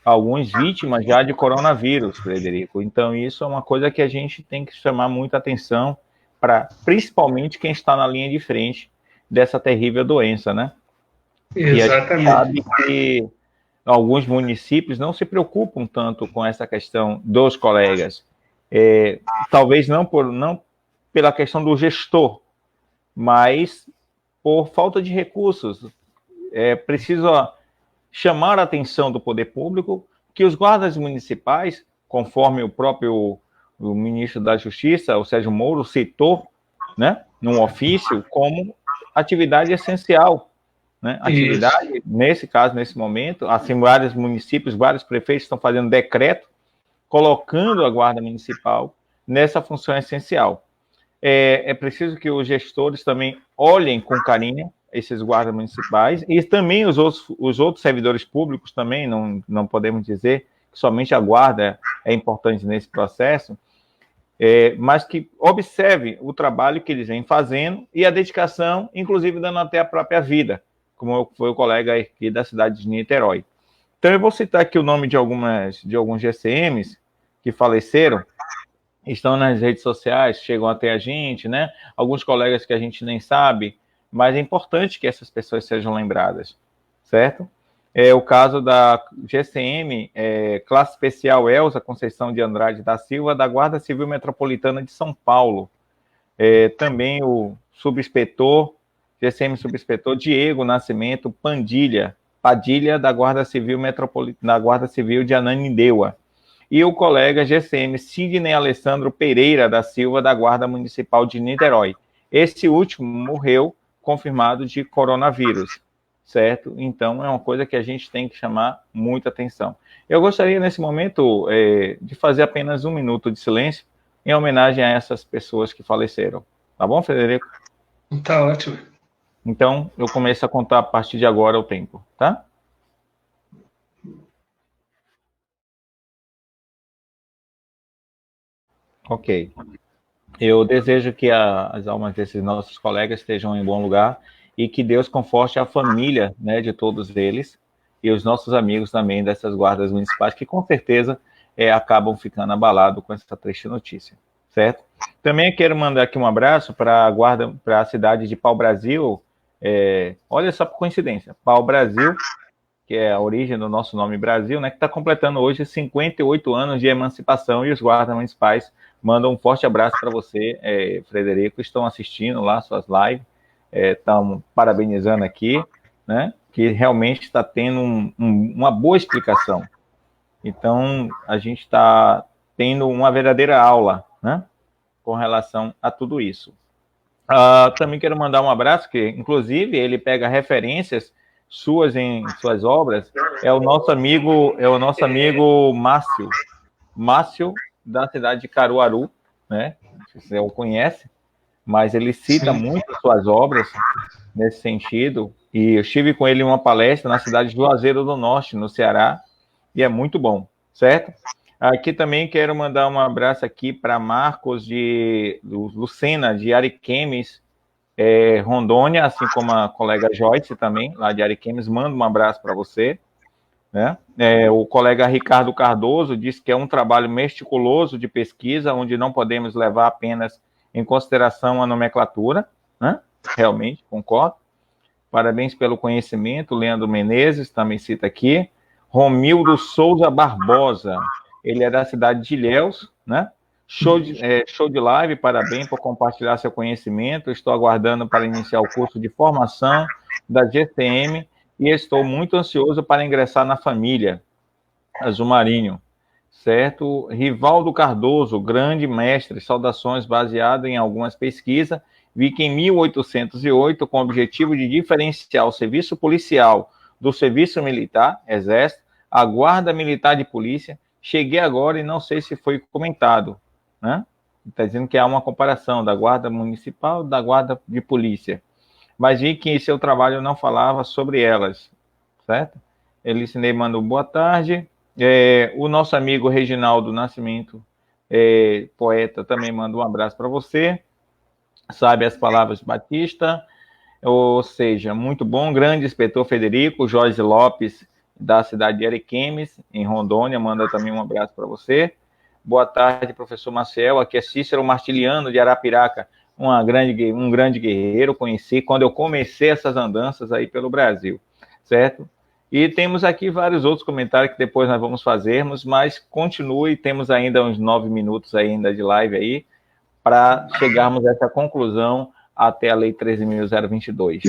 alguns vítimas já de coronavírus, Frederico. Então, isso é uma coisa que a gente tem que chamar muita atenção para, principalmente, quem está na linha de frente dessa terrível doença, né? Exatamente. E a gente sabe que alguns municípios não se preocupam tanto com essa questão dos colegas. Talvez não pela questão do gestor, mas por falta de recursos. É preciso chamar a atenção do poder público que os guardas municipais, conforme o próprio ministro da Justiça, o Sérgio Moro, citou, né, num ofício, como atividade essencial. Né? Atividade, nesse caso, nesse momento, assim, vários municípios, vários prefeitos estão fazendo decreto, colocando a guarda municipal nessa função essencial. É preciso que os gestores também olhem com carinho esses guardas municipais, e também os outros servidores públicos também, não podemos dizer que somente a guarda é importante nesse processo, mas que observe o trabalho que eles vêm fazendo e a dedicação, inclusive dando até a própria vida, como foi o colega aqui da cidade de Niterói. Então, eu vou citar aqui o nome de alguns GCMs que faleceram, estão nas redes sociais, chegam até a gente, né? Alguns colegas que a gente nem sabe, mas é importante que essas pessoas sejam lembradas, certo? O caso da GCM, Classe Especial Elza Conceição de Andrade da Silva, da Guarda Civil Metropolitana de São Paulo. Também o GCM Subinspetor Diego Nascimento Padilha, da Guarda Civil Metropolitana, da Guarda Civil de Ananindeua. E o colega GCM Sidney Alessandro Pereira da Silva, da Guarda Municipal de Niterói. Esse último morreu confirmado de coronavírus, certo? Então, é uma coisa que a gente tem que chamar muita atenção. Eu gostaria, nesse momento, de fazer apenas 1 minuto de silêncio em homenagem a essas pessoas que faleceram. Tá bom, Frederico? Tá ótimo. Então, eu começo a contar a partir de agora o tempo, tá? Ok. Eu desejo que as almas desses nossos colegas estejam em bom lugar e que Deus conforte a família, né, de todos eles e os nossos amigos também dessas guardas municipais, que com certeza acabam ficando abalados com essa triste notícia, certo? Também quero mandar aqui um abraço para a cidade de Pau-Brasil. Olha só por coincidência, Pau-Brasil, que é a origem do nosso nome Brasil, né, que está completando hoje 58 anos de emancipação, e os guardas municipais mandam um forte abraço para você, Frederico. Estão assistindo lá suas lives, estão parabenizando aqui, né, que realmente está tendo uma boa explicação. Então, a gente está tendo uma verdadeira aula, né, com relação a tudo isso. Também quero mandar um abraço, que inclusive ele pega referências suas em suas obras, é o nosso amigo Márcio da cidade de Caruaru, né? Você o conhece, mas ele cita muito suas obras nesse sentido, e eu estive com ele em uma palestra na cidade de Juazeiro do Norte, no Ceará, e é muito bom, certo? Aqui também quero mandar um abraço aqui para Marcos Lucena, de Ariquemes, Rondônia, assim como a colega Joyce também, lá de Ariquemes. Mando um abraço para você, né? O colega Ricardo Cardoso diz que é um trabalho meticuloso de pesquisa, onde não podemos levar apenas em consideração a nomenclatura, né? Realmente, concordo. Parabéns pelo conhecimento. Leandro Menezes também cita aqui. Romildo Souza Barbosa, ele é da cidade de Ilhéus, né? Show de live, parabéns por compartilhar seu conhecimento. Estou aguardando para iniciar o curso de formação da GCM e estou muito ansioso para ingressar na família. Azul Marinho, certo? Rivaldo Cardoso, grande mestre, saudações baseado em algumas pesquisas. Vi que em 1808, com o objetivo de diferenciar o serviço policial do serviço militar, Exército, a Guarda Militar de Polícia, cheguei agora e não sei se foi comentado, né? Está dizendo que há uma comparação da Guarda Municipal e da Guarda de Polícia. Mas vi que seu trabalho não falava sobre elas, certo? Elicinei mandou boa tarde. O nosso amigo Reginaldo Nascimento, poeta, também manda um abraço para você. Sabe as palavras de Batista, ou seja, muito bom. Grande inspetor Federico Jorge Lopes, da cidade de Ariquemes, em Rondônia, manda também um abraço para você. Boa tarde, professor Maciel. Aqui é Cícero Martiliano, de Arapiraca, um grande guerreiro, conheci quando eu comecei essas andanças aí pelo Brasil, certo? E temos aqui vários outros comentários que depois nós vamos fazermos, mas continue, temos ainda uns 9 minutos ainda de live aí, para chegarmos a essa conclusão até a Lei 13.022.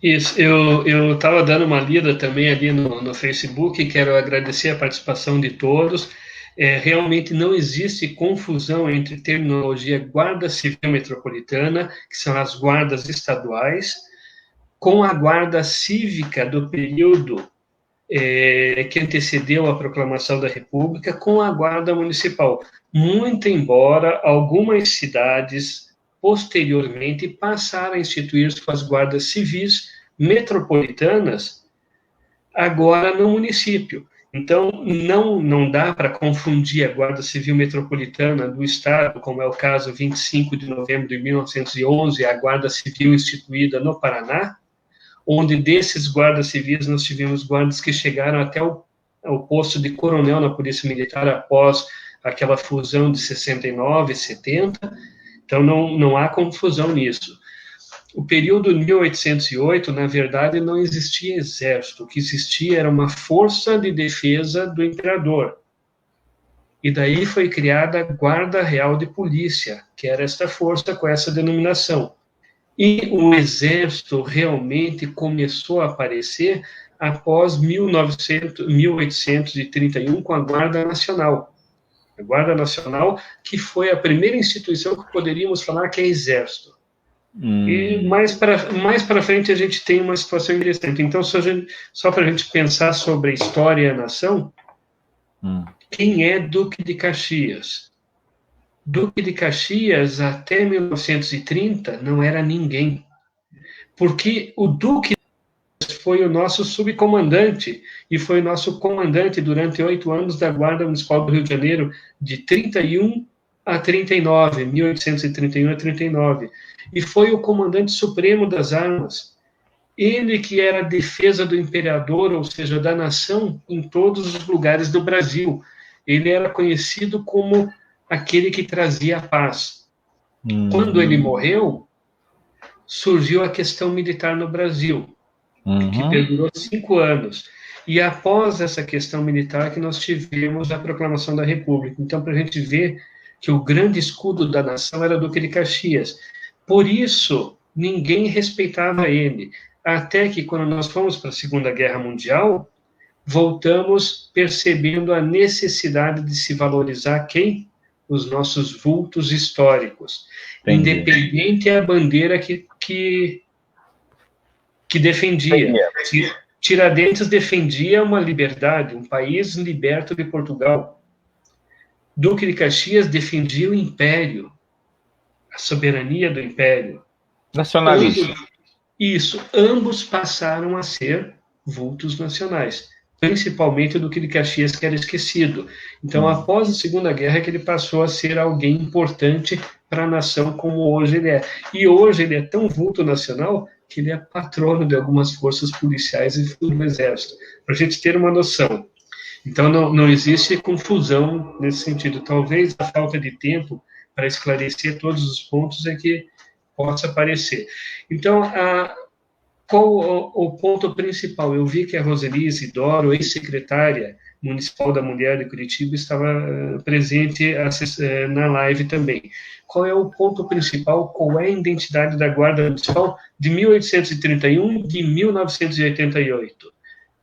Isso, eu estava dando uma lida também ali no Facebook, quero agradecer a participação de todos. Realmente não existe confusão entre terminologia Guarda Civil Metropolitana, que são as guardas estaduais, com a Guarda Cívica do período que antecedeu a proclamação da República, com a Guarda Municipal. Muito embora algumas cidades posteriormente passaram a instituir suas guardas civis metropolitanas, agora no município. Então, não dá para confundir a Guarda Civil Metropolitana do Estado, como é o caso 25 de novembro de 1911, a Guarda Civil instituída no Paraná, onde desses guardas civis nós tivemos guardas que chegaram até o posto de coronel na Polícia Militar após aquela fusão de 69 e 70, então não há confusão nisso. O período 1808, na verdade, não existia exército, o que existia era uma força de defesa do imperador. E daí foi criada a Guarda Real de Polícia, que era esta força com essa denominação. E o exército realmente começou a aparecer após 1831, com a Guarda Nacional. A Guarda Nacional, que foi a primeira instituição que poderíamos falar que é exército. E mais para frente a gente tem uma situação interessante. Então, só para a gente pensar sobre a história e a nação, quem é Duque de Caxias? Duque de Caxias, até 1930, não era ninguém. Porque o Duque foi o nosso subcomandante e foi nosso comandante durante 8 anos da Guarda Municipal do Rio de Janeiro, de 31 a 39, 1831 a 39. E foi o comandante supremo das armas. Ele que era a defesa do imperador, ou seja, da nação, em todos os lugares do Brasil. Ele era conhecido como aquele que trazia a paz. Quando ele morreu, surgiu a questão militar no Brasil, que perdurou 5 anos. E após essa questão militar que nós tivemos a proclamação da República. Então, para a gente ver que o grande escudo da nação era Duque de Caxias. Por isso, ninguém respeitava ele. Até que, quando nós fomos para a Segunda Guerra Mundial, voltamos percebendo a necessidade de se valorizar quem? Os nossos vultos históricos. Entendi. Independente a bandeira que defendia. Tiradentes defendia uma liberdade, um país liberto de Portugal. Duque de Caxias defendia o império, a soberania do império. Nacionalista. Isso, ambos passaram a ser vultos nacionais, principalmente o Duque de Caxias, que era esquecido. Então, após a Segunda Guerra, é que ele passou a ser alguém importante para a nação como hoje ele é. E hoje ele é tão vulto nacional que ele é patrono de algumas forças policiais e do Exército, para a gente ter uma noção. Então, não existe confusão nesse sentido. Talvez a falta de tempo para esclarecer todos os pontos é que possa aparecer. Então, qual o ponto principal? Eu vi que a Roseli Isidoro, ex-secretária municipal da Mulher de Curitiba, estava presente na live também. Qual é o ponto principal? Qual é a identidade da Guarda Municipal de 1831, de 1988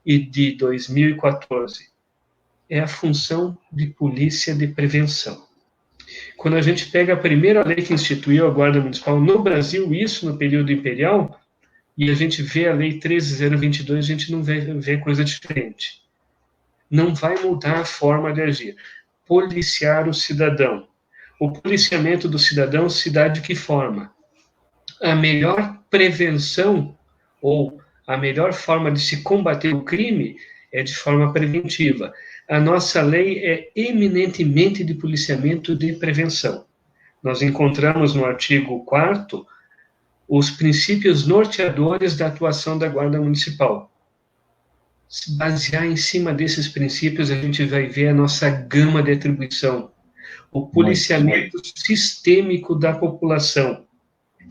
e de 2014? É a função de polícia de prevenção. Quando a gente pega a primeira lei que instituiu a Guarda Municipal no Brasil, isso no período imperial, e a gente vê a Lei 13.022, a gente não vê coisa diferente. Não vai mudar a forma de agir. Policiar o cidadão. O policiamento do cidadão se dá de que forma? A melhor prevenção, ou a melhor forma de se combater o crime, é de forma preventiva. A nossa lei é eminentemente de policiamento de prevenção. Nós encontramos no artigo 4º os princípios norteadores da atuação da Guarda Municipal. Se basear em cima desses princípios, a gente vai ver a nossa gama de atribuição, o policiamento sistêmico da população.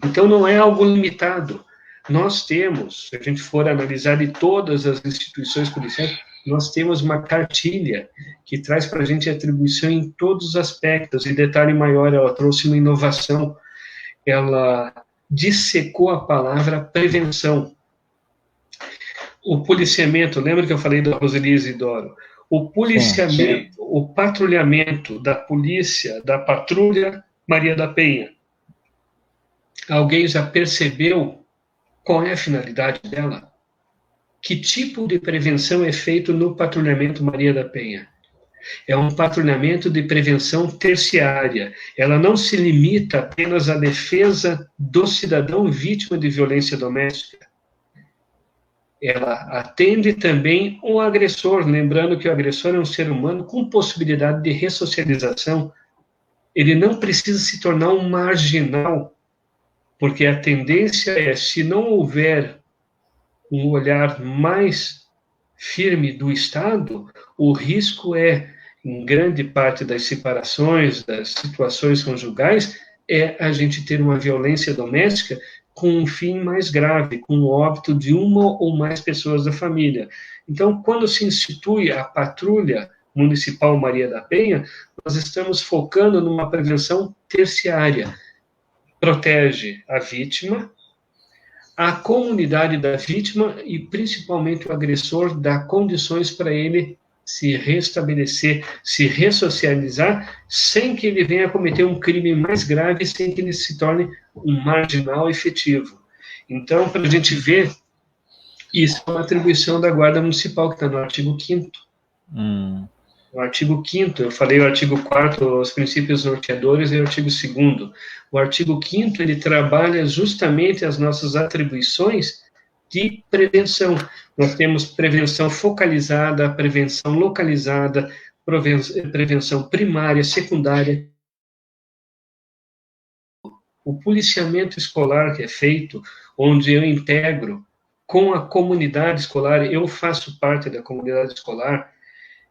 Então, não é algo limitado. Nós temos, se a gente for analisar de todas as instituições policiais, nós temos uma cartilha que traz para a gente atribuição em todos os aspectos. E detalhe maior, ela trouxe uma inovação. Ela dissecou a palavra prevenção. O policiamento, lembra que eu falei da Roseli Isidoro? O policiamento, o patrulhamento da polícia, da patrulha Maria da Penha. Alguém já percebeu qual é a finalidade dela? Que tipo de prevenção é feito no patrulhamento Maria da Penha? É um patrulhamento de prevenção terciária. Ela não se limita apenas à defesa do cidadão vítima de violência doméstica. Ela atende também o agressor, lembrando que o agressor é um ser humano com possibilidade de ressocialização. Ele não precisa se tornar um marginal, porque a tendência é, se não houver um olhar mais firme do Estado, o risco é, em grande parte das separações, das situações conjugais, é a gente ter uma violência doméstica com um fim mais grave, com o óbito de uma ou mais pessoas da família. Então, quando se institui a Patrulha Municipal Maria da Penha, nós estamos focando numa prevenção terciária. Protege a vítima, a comunidade da vítima e, principalmente, o agressor dá condições para ele se restabelecer, se ressocializar, sem que ele venha a cometer um crime mais grave, sem que ele se torne um marginal efetivo. Então, para a gente ver, isso é uma atribuição da Guarda Municipal, que está no artigo 5º. O artigo 5º, eu falei o artigo 4º, os princípios norteadores, e o artigo 2º. O artigo 5º, ele trabalha justamente as nossas atribuições de prevenção. Nós temos prevenção focalizada, prevenção localizada, prevenção primária, secundária. O policiamento escolar que é feito, onde eu integro com a comunidade escolar, eu faço parte da comunidade escolar,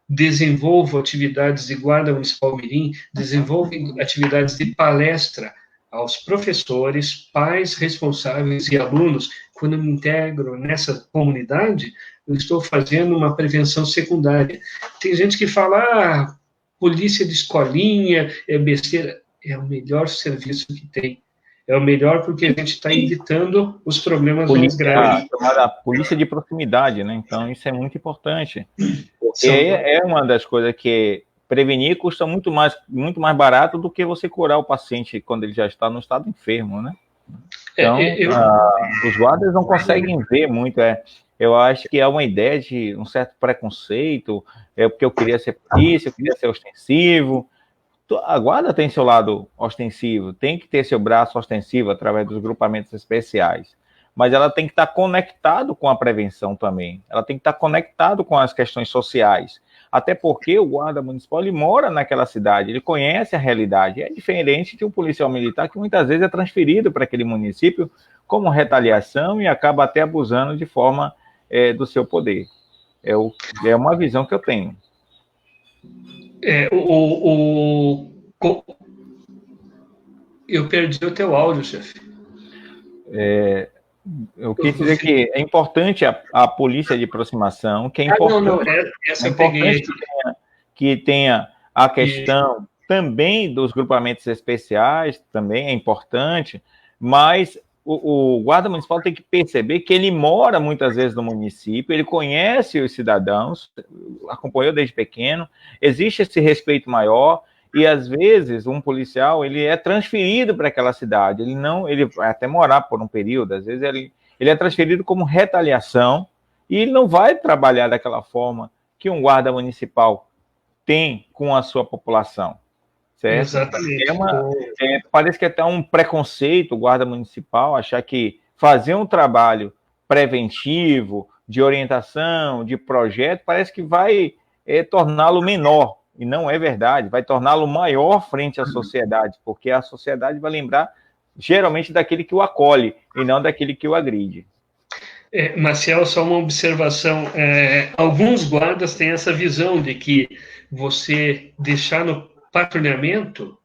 desenvolvo atividades de Guarda Municipal Mirim, desenvolvo atividades de palestra aos professores, pais responsáveis e alunos. Quando eu me integro nessa comunidade, eu estou fazendo uma prevenção secundária. Tem gente que fala, polícia de escolinha, é besteira. É o melhor serviço que tem. É o melhor porque a gente está evitando os problemas mais graves. A polícia de proximidade, né? Então, isso é muito importante. Porque é uma das coisas que prevenir custa muito mais barato do que você curar o paciente quando ele já está no estado enfermo, né? Então, os guardas não conseguem ver muito. Eu acho que é uma ideia de um certo preconceito, porque eu queria ser polícia, eu queria ser ostensivo. A guarda tem seu lado ostensivo, tem que ter seu braço ostensivo através dos grupamentos especiais, mas ela tem que estar conectado com a prevenção também, ela tem que estar conectado com as questões sociais. Até porque o guarda municipal, ele mora naquela cidade, ele conhece a realidade. É diferente de um policial militar que muitas vezes é transferido para aquele município como retaliação e acaba até abusando de forma do seu poder. É uma visão que eu tenho. Eu perdi o teu áudio, chefe. Eu quis dizer que é importante a polícia de aproximação, que é importante, essa eu peguei. Que tenha a questão também dos grupamentos especiais, também é importante, mas o guarda municipal tem que perceber que ele mora muitas vezes no município, ele conhece os cidadãos, acompanhou desde pequeno, existe esse respeito maior, e às vezes um policial ele é transferido para aquela cidade, ele vai até morar por um período, às vezes ele é transferido como retaliação, e ele não vai trabalhar daquela forma que um guarda municipal tem com a sua população, certo? Exatamente. Parece que é até um preconceito o guarda municipal achar que fazer um trabalho preventivo, de orientação, de projeto, parece que vai torná-lo menor, e não é verdade, vai torná-lo maior frente à sociedade, porque a sociedade vai lembrar geralmente daquele que o acolhe, e não daquele que o agride. Maciel, só uma observação. Alguns guardas têm essa visão de que você deixar no patrulhamento,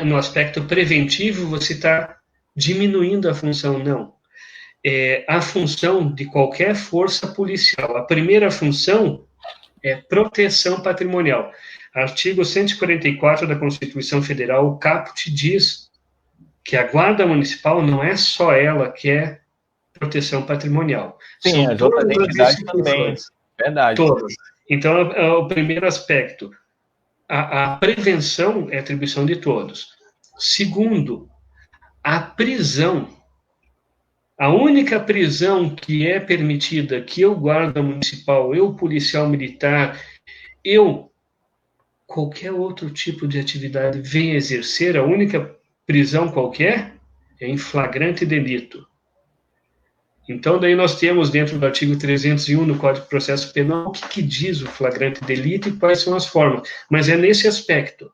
no aspecto preventivo, você está diminuindo a função. Não. A função de qualquer força policial, a primeira função é proteção patrimonial. Artigo 144 da Constituição Federal, o caput diz que a Guarda Municipal não é só ela que é proteção patrimonial. Sim, as outras entidades também. Verdade. Todas. Então, o primeiro aspecto, a prevenção é atribuição de todos. Segundo, a prisão. A única prisão que é permitida, que eu, guarda municipal, eu, policial militar, qualquer outro tipo de atividade venha exercer, a única prisão qualquer é em flagrante delito. Então, daí nós temos dentro do artigo 301 do Código de Processo Penal o que diz o flagrante delito e quais são as formas. Mas é nesse aspecto.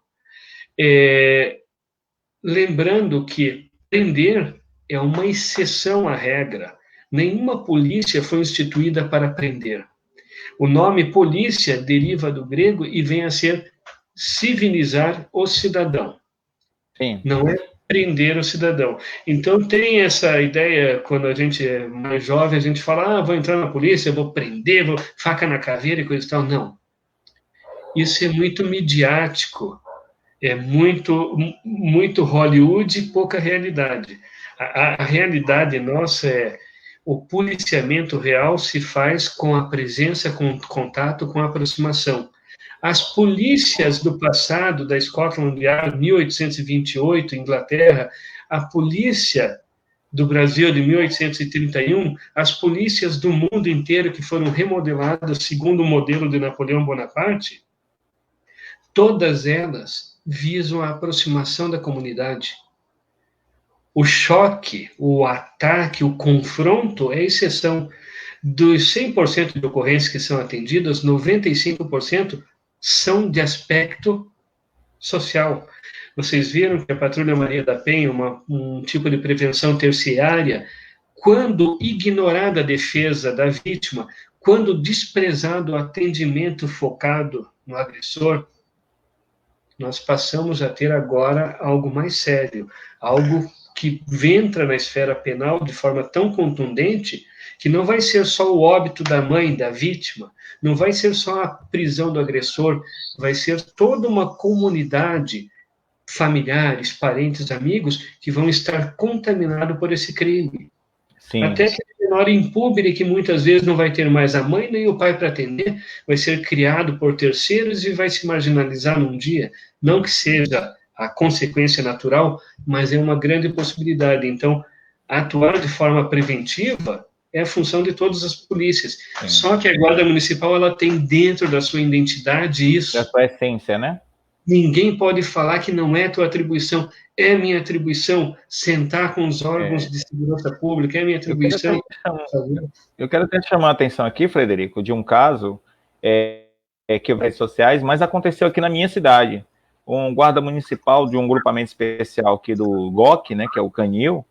Lembrando que prender é uma exceção à regra. Nenhuma polícia foi instituída para prender. O nome polícia deriva do grego e vem a ser civilizar o cidadão. Sim. Não é prender o cidadão. Então tem essa ideia, quando a gente é mais jovem, a gente fala, vou entrar na polícia, vou prender, vou faca na caveira e coisa e tal. Não. Isso é muito midiático, é muito Hollywood e pouca realidade. A realidade nossa o policiamento real se faz com a presença, com o contato, com a aproximação. As polícias do passado, da Scotland Yard, 1828, Inglaterra, a polícia do Brasil de 1831, as polícias do mundo inteiro que foram remodeladas segundo o modelo de Napoleão Bonaparte, todas elas visam a aproximação da comunidade. O choque, o ataque, o confronto é exceção. Dos 100% de ocorrências que são atendidas, 95% são de aspecto social. Vocês viram que a Patrulha Maria da Penha, um tipo de prevenção terciária, quando ignorada a defesa da vítima, quando desprezado o atendimento focado no agressor, nós passamos a ter agora algo mais sério, algo que entra na esfera penal de forma tão contundente que não vai ser só o óbito da mãe, da vítima, não vai ser só a prisão do agressor, vai ser toda uma comunidade, familiares, parentes, amigos, que vão estar contaminados por esse crime. Sim. Até que a menor impúbere, que muitas vezes não vai ter mais a mãe nem o pai para atender, vai ser criado por terceiros e vai se marginalizar num dia. Não que seja a consequência natural, mas é uma grande possibilidade. Então, atuar de forma preventiva é a função de todas as polícias. Só que a Guarda Municipal, ela tem dentro da sua identidade isso. Da sua essência, né? Ninguém pode falar que não é tua atribuição. É minha atribuição sentar com os órgãos de segurança pública, é minha atribuição. Eu quero até chamar a atenção aqui, Frederico, de um caso que eu vi nas redes sociais, mas aconteceu aqui na minha cidade. Um guarda municipal de um grupamento especial aqui do GOC, né, que é o Canil,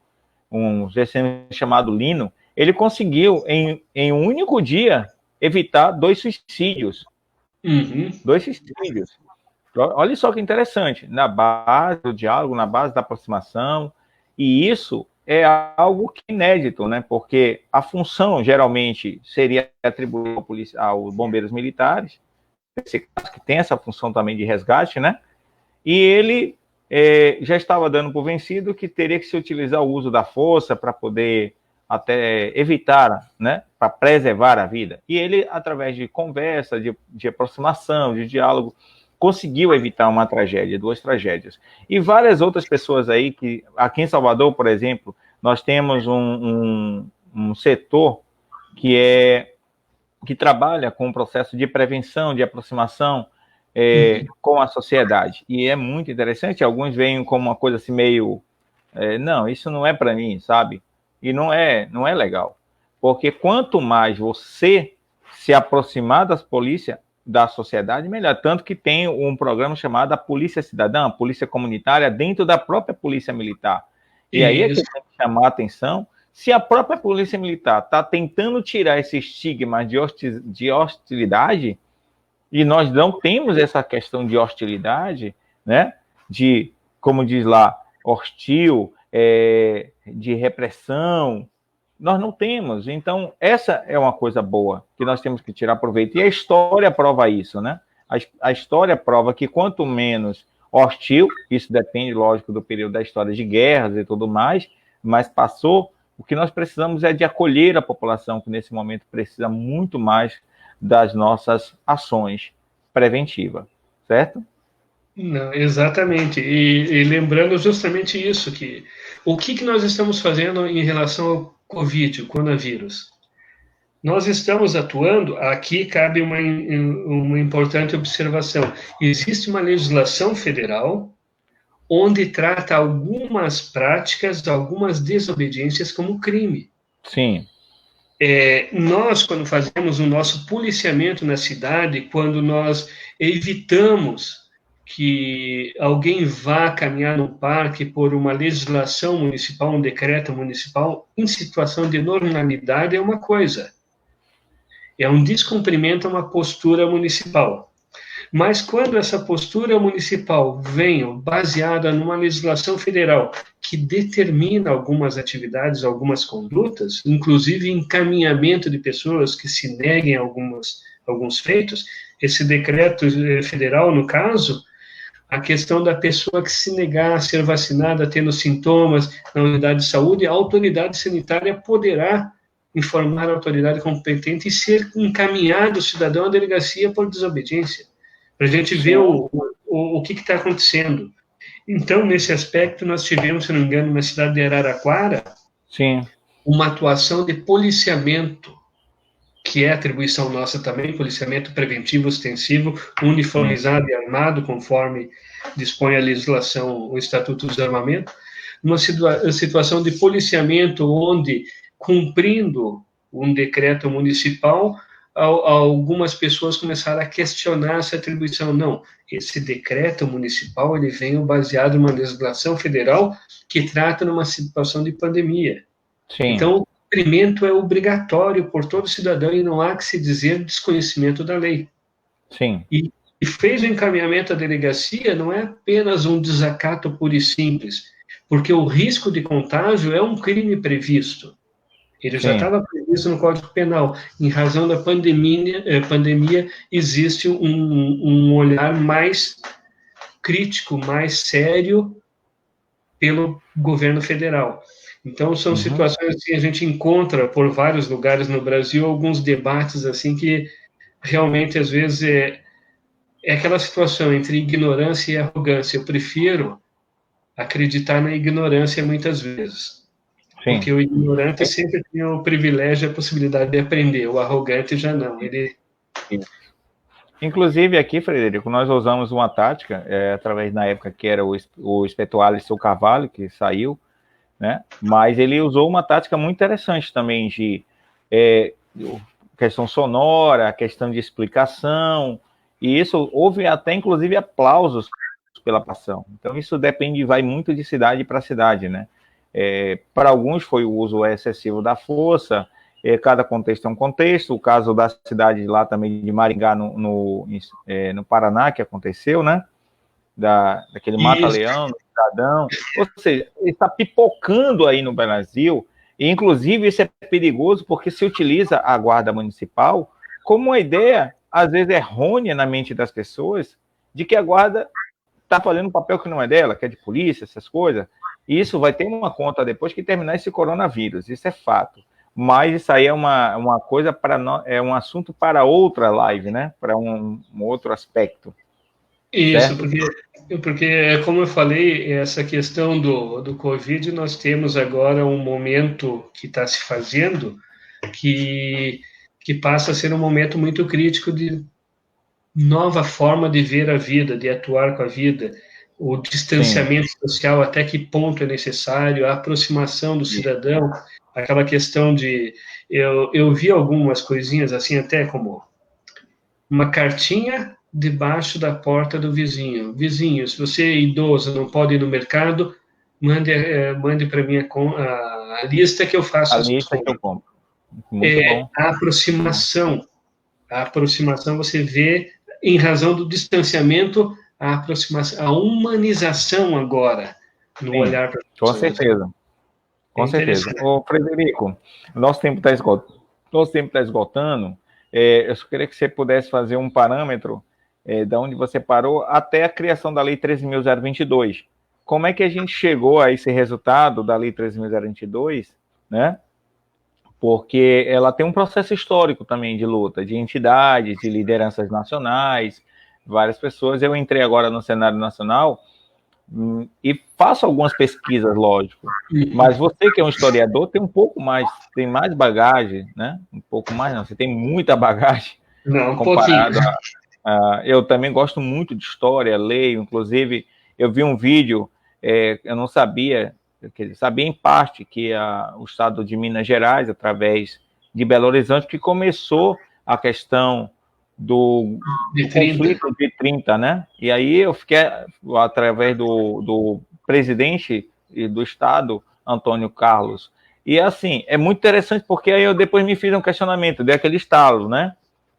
um GCM chamado Lino, ele conseguiu, em um único dia, evitar 2 suicídios. Uhum. 2 suicídios. Olha só que interessante, na base do diálogo, na base da aproximação, e isso é algo que é inédito, né? Porque a função, geralmente, seria atribuída aos bombeiros militares, que tem essa função também de resgate, né? E ele já estava dando por vencido que teria que se utilizar o uso da força para poder até evitar, né? Para preservar a vida. E ele, através de conversa, de aproximação, de diálogo, conseguiu evitar uma tragédia, 2 tragédias. E várias outras pessoas aí, que aqui em Salvador, por exemplo, nós temos um setor que trabalha com o processo de prevenção, de aproximação com a sociedade. E é muito interessante, alguns veem como uma coisa assim meio, não, isso não é para mim, sabe? E não é legal. Porque quanto mais você se aproximar das polícias, da sociedade, melhor. Tanto que tem um programa chamado a Polícia Cidadã, a Polícia Comunitária, dentro da própria Polícia Militar. E aí é que tem que chamar a atenção, se a própria Polícia Militar está tentando tirar esse estigma de hostilidade, e nós não temos essa questão de hostilidade, né? De, como diz lá, hostil, de repressão, nós não temos. Então, essa é uma coisa boa que nós temos que tirar proveito. E a história prova isso, né? A história prova que quanto menos hostil, isso depende, lógico, do período da história de guerras e tudo mais, mas passou, o que nós precisamos é de acolher a população, que nesse momento precisa muito mais das nossas ações preventivas, certo? Não, exatamente. E lembrando justamente isso, que o que nós estamos fazendo em relação ao Covid, o coronavírus? Nós estamos atuando, aqui cabe uma importante observação. Existe uma legislação federal onde trata algumas práticas, algumas desobediências como crime. Sim. Nós, quando fazemos o nosso policiamento na cidade, quando nós evitamos que alguém vá caminhar no parque por uma legislação municipal, um decreto municipal, em situação de normalidade é uma coisa. É um descumprimento a uma postura municipal. Mas quando essa postura municipal vem baseada numa legislação federal que determina algumas atividades, algumas condutas, inclusive encaminhamento de pessoas que se neguem a alguns feitos, esse decreto federal, no caso, a questão da pessoa que se negar a ser vacinada, tendo sintomas na unidade de saúde, a autoridade sanitária poderá informar a autoridade competente e ser encaminhado o cidadão à delegacia por desobediência, para a gente ver o que está acontecendo. Então, nesse aspecto, nós tivemos, se não me engano, na cidade de Araraquara, Sim. uma atuação de policiamento, que é atribuição nossa também, policiamento preventivo ostensivo, uniformizado e armado, conforme dispõe a legislação, o Estatuto do Armamento, uma situação de policiamento onde, cumprindo um decreto municipal, algumas pessoas começaram a questionar essa atribuição. Não, esse decreto municipal ele vem baseado numa legislação federal que trata numa situação de pandemia. Sim. Então, o cumprimento é obrigatório por todo cidadão e não há que se dizer desconhecimento da lei. Sim. E fez o encaminhamento à delegacia não é apenas um desacato puro e simples, porque o risco de contágio é um crime previsto. Ele já estava previsto no Código Penal. Em razão da pandemia existe um olhar mais crítico, mais sério pelo governo federal. Então, são situações que a gente encontra por vários lugares no Brasil, alguns debates assim que realmente, às vezes, é aquela situação entre ignorância e arrogância. Eu prefiro acreditar na ignorância muitas vezes. Sim. Porque o ignorante sempre tem o privilégio, a possibilidade de aprender. O arrogante já não. Ele... Inclusive aqui, Frederico, nós usamos uma tática, através na época que era o Espeto Alisson Carvalho, que saiu, né? Mas ele usou uma tática muito interessante também de questão sonora, questão de explicação, e isso houve até, inclusive, aplausos pela passão. Então, isso vai muito de cidade para cidade, né? Para alguns foi o uso excessivo da força, cada contexto é um contexto, o caso da cidade lá também de Maringá, no Paraná, que aconteceu, né? Daquele mata-leão, no Estadão, ou seja, está pipocando aí no Brasil, e inclusive isso é perigoso porque se utiliza a guarda municipal como uma ideia, às vezes errônea na mente das pessoas, de que a guarda está fazendo um papel que não é dela, que é de polícia, essas coisas, e isso vai ter uma conta depois que terminar esse coronavírus, isso é fato. Mas isso aí é uma coisa é um assunto para outra live, né? Para um outro aspecto. Isso, porque, como eu falei, essa questão do Covid, nós temos agora um momento que está se fazendo que passa a ser um momento muito crítico de nova forma de ver a vida, de atuar com a vida, o distanciamento social, até que ponto é necessário, a aproximação do cidadão, aquela questão de... Eu vi algumas coisinhas assim, até como uma cartinha debaixo da porta do vizinho. Vizinho, se você é idoso, não pode ir no mercado, mande para mim a lista que eu faço. A lista que eu compro. Muito bom. A aproximação você vê, em razão do distanciamento, a aproximação, a humanização agora no olhar para as pessoas. Com certeza. Com certeza. Ô, Frederico, nosso tempo está esgotando. Eu só queria que você pudesse fazer um parâmetro da onde você parou até a criação da Lei 13.022. Como é que a gente chegou a esse resultado da Lei 13.022, né? Porque ela tem um processo histórico também de luta, de entidades, de lideranças nacionais, várias pessoas. Eu entrei agora no cenário nacional e faço algumas pesquisas, lógico, mas você que é um historiador tem tem mais bagagem, né? Um pouco mais, não, você tem muita bagagem. Não, comparado eu também gosto muito de história, leio, inclusive eu vi um vídeo, eu não sabia, sabia em parte que o estado de Minas Gerais, através de Belo Horizonte, que começou a questão do conflito de 30, né? E aí eu fiquei, através do presidente do estado, Antônio Carlos, e assim, é muito interessante porque aí eu depois me fiz um questionamento, daquele estalo, né?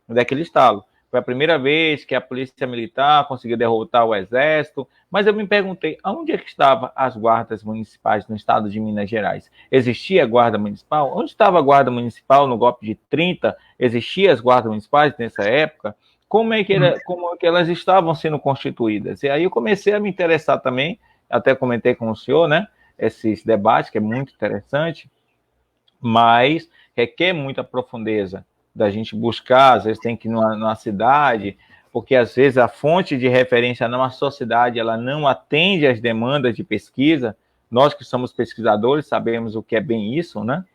Daquele estalo. Foi a primeira vez que a polícia militar conseguiu derrotar o exército, mas eu me perguntei, aonde é que estavam as guardas municipais no estado de Minas Gerais? Existia a guarda municipal? Onde estava a guarda municipal no golpe de 30? Existia as guardas municipais nessa época? Como é que elas estavam sendo constituídas? E aí eu comecei a me interessar também, até comentei com o senhor, né? Esses debates, que é muito interessante, mas requer muita profundeza da gente buscar, às vezes tem que ir numa cidade, porque às vezes a fonte de referência numa sociedade, ela não atende às demandas de pesquisa. Nós que somos pesquisadores sabemos o que é bem isso, né?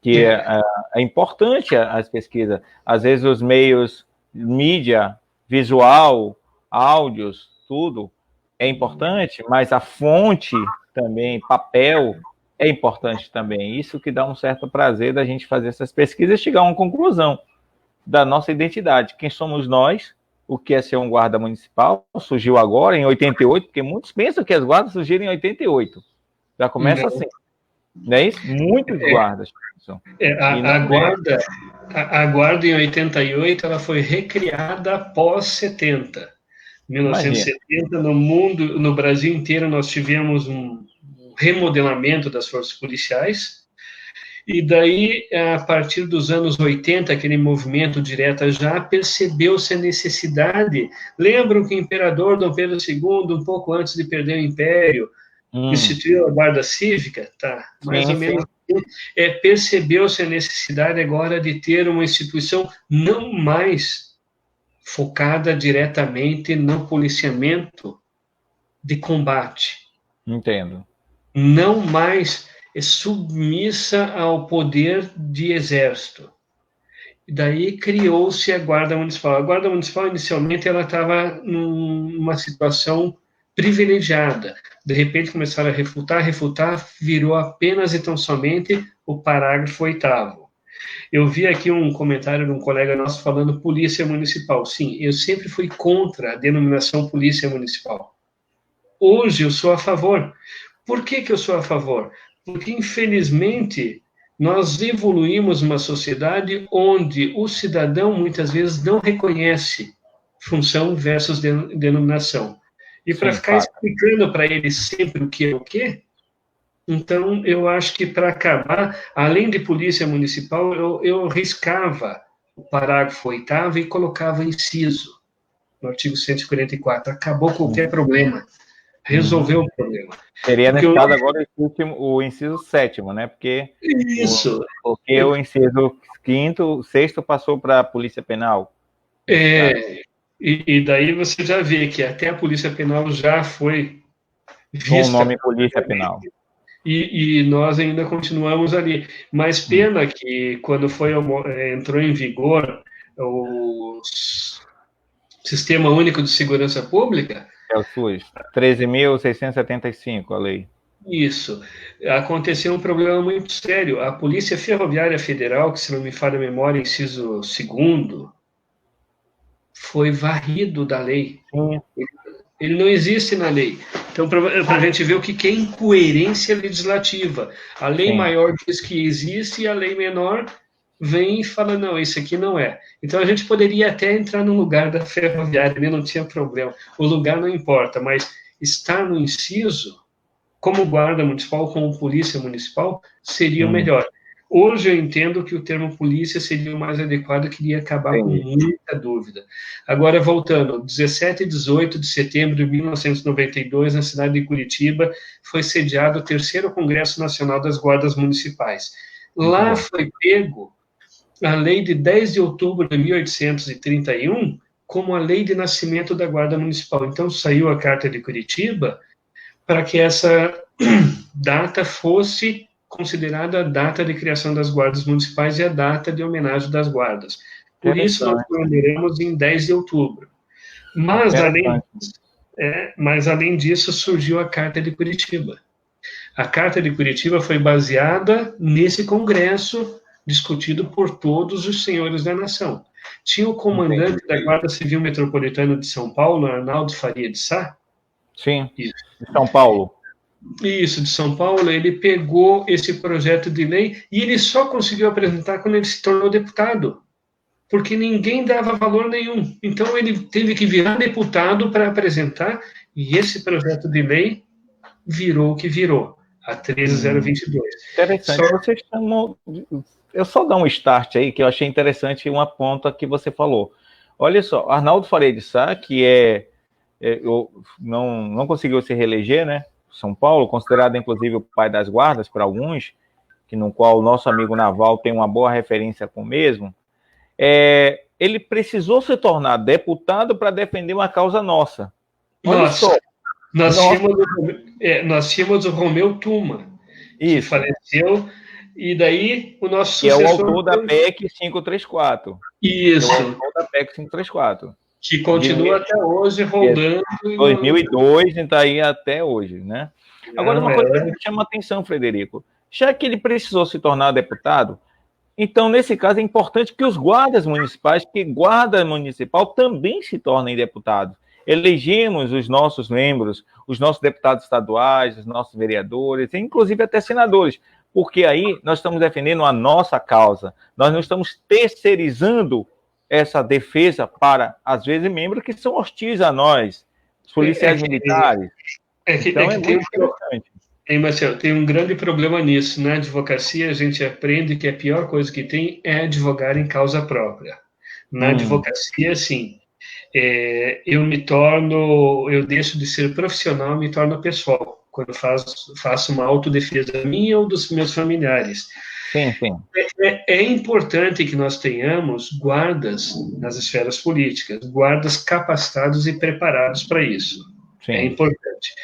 Que é importante as pesquisas. Às vezes os meios, mídia, visual, áudios, tudo é importante, mas a fonte também, papel, é importante também. Isso que dá um certo prazer da gente fazer essas pesquisas e chegar a uma conclusão da nossa identidade. Quem somos nós? O que é ser um guarda municipal? Surgiu agora, em 88, porque muitos pensam que as guardas surgiram em 88. Já começa assim. Não é isso? Muitos guardas. A guarda em 88 ela foi recriada após 70. 1970, no Brasil inteiro, nós tivemos um remodelamento das forças policiais, e daí, a partir dos anos 80, aquele movimento direta já percebeu-se a necessidade. Lembram que o imperador Dom Pedro II, um pouco antes de perder o império, instituiu a guarda cívica? Tá, mais ou menos. Percebeu-se a necessidade agora de ter uma instituição não mais focada diretamente no policiamento de combate. Entendo. Não mais submissa ao poder de exército. E daí criou-se a Guarda Municipal. A Guarda Municipal, inicialmente, ela estava numa situação privilegiada. De repente, começaram a refutar, virou apenas e tão somente o parágrafo 8º. Eu vi aqui um comentário de um colega nosso falando Polícia Municipal. Sim, eu sempre fui contra a denominação Polícia Municipal. Hoje eu sou a favor. Por que eu sou a favor? Porque, infelizmente, nós evoluímos uma sociedade onde o cidadão, muitas vezes, não reconhece função versus denominação. E para ficar explicando para ele sempre o que é o quê, então, eu acho que para acabar, além de polícia municipal, eu riscava o parágrafo 8º e colocava inciso no artigo 144. Acabou qualquer problema. Resolveu o problema. Seria nesse caso agora o inciso 7º, né? Porque isso. Porque o inciso 5º, 6º passou para a Polícia Penal. E daí você já vê que até a Polícia Penal já foi vista. Com o nome Polícia Penal. E nós ainda continuamos ali. Mas pena que quando entrou em vigor o Sistema Único de Segurança Pública... É o SUS, 13.675, a lei. Isso. Aconteceu um problema muito sério. A Polícia Ferroviária Federal, que se não me falha a memória, inciso 2º, foi varrido da lei. Ele não existe na lei. Então, para a gente ver o que é incoerência legislativa. A lei maior diz que existe e a lei menor vem e fala, não, isso aqui não é. Então, a gente poderia até entrar no lugar da ferroviária, ali não tinha problema. O lugar não importa, mas estar no inciso, como guarda municipal, como polícia municipal, seria o melhor. Hoje eu entendo que o termo polícia seria o mais adequado, que iria acabar com muita dúvida. Agora, voltando, 17 e 18 de setembro de 1992, na cidade de Curitiba, foi sediado o 3º Congresso Nacional das Guardas Municipais. Lá foi pego a lei de 10 de outubro de 1831 como a lei de nascimento da Guarda Municipal. Então, saiu a Carta de Curitiba para que essa data fosse considerada a data de criação das guardas municipais e a data de homenagem das guardas. Por isso, nós comemoraamos em 10 de outubro. Mas além disso, surgiu a Carta de Curitiba. A Carta de Curitiba foi baseada nesse congresso discutido por todos os senhores da nação. Tinha o comandante da Guarda Civil Metropolitana de São Paulo, Arnaldo Faria de Sá. Sim, de São Paulo. Isso, de São Paulo. Ele pegou esse projeto de lei e ele só conseguiu apresentar quando ele se tornou deputado, porque ninguém dava valor nenhum. Então, ele teve que virar deputado para apresentar, e esse projeto de lei virou o que virou, a 13022. Interessante. Vocês chamam... Eu só dar um start aí, que eu achei interessante uma ponta que você falou. Olha só, Arnaldo Faria de Sá, que não conseguiu se reeleger, né? São Paulo, considerado inclusive o pai das guardas por alguns, no qual o nosso amigo Naval tem uma boa referência com o mesmo, ele precisou se tornar deputado para defender uma causa nossa. Olha só. Nós tínhamos o Romeu Tuma, que faleceu, e daí o nosso sucessor... Que é o autor da PEC 534. Isso. É o autor da PEC 534. Que continua até hoje rodando. 2002 e está aí até hoje, né? Agora, uma coisa que me chama a atenção, Frederico. Já que ele precisou se tornar deputado, então, nesse caso, é importante que os guardas municipais, que guarda municipal, também se tornem deputados. Elegemos os nossos membros, os nossos deputados estaduais, os nossos vereadores, inclusive até senadores, porque aí nós estamos defendendo a nossa causa. Nós não estamos terceirizando essa defesa para, às vezes, membros que são hostis a nós, policiais militares. Marcelo, tem um grande problema nisso. Na advocacia, a gente aprende que a pior coisa que tem é advogar em causa própria. Na advocacia, sim. Eu deixo de ser profissional e me torno pessoal, quando faço uma autodefesa minha ou dos meus familiares. Sim, sim. É importante que nós tenhamos guardas nas esferas políticas, guardas capacitados e preparados para isso. Sim. É importante.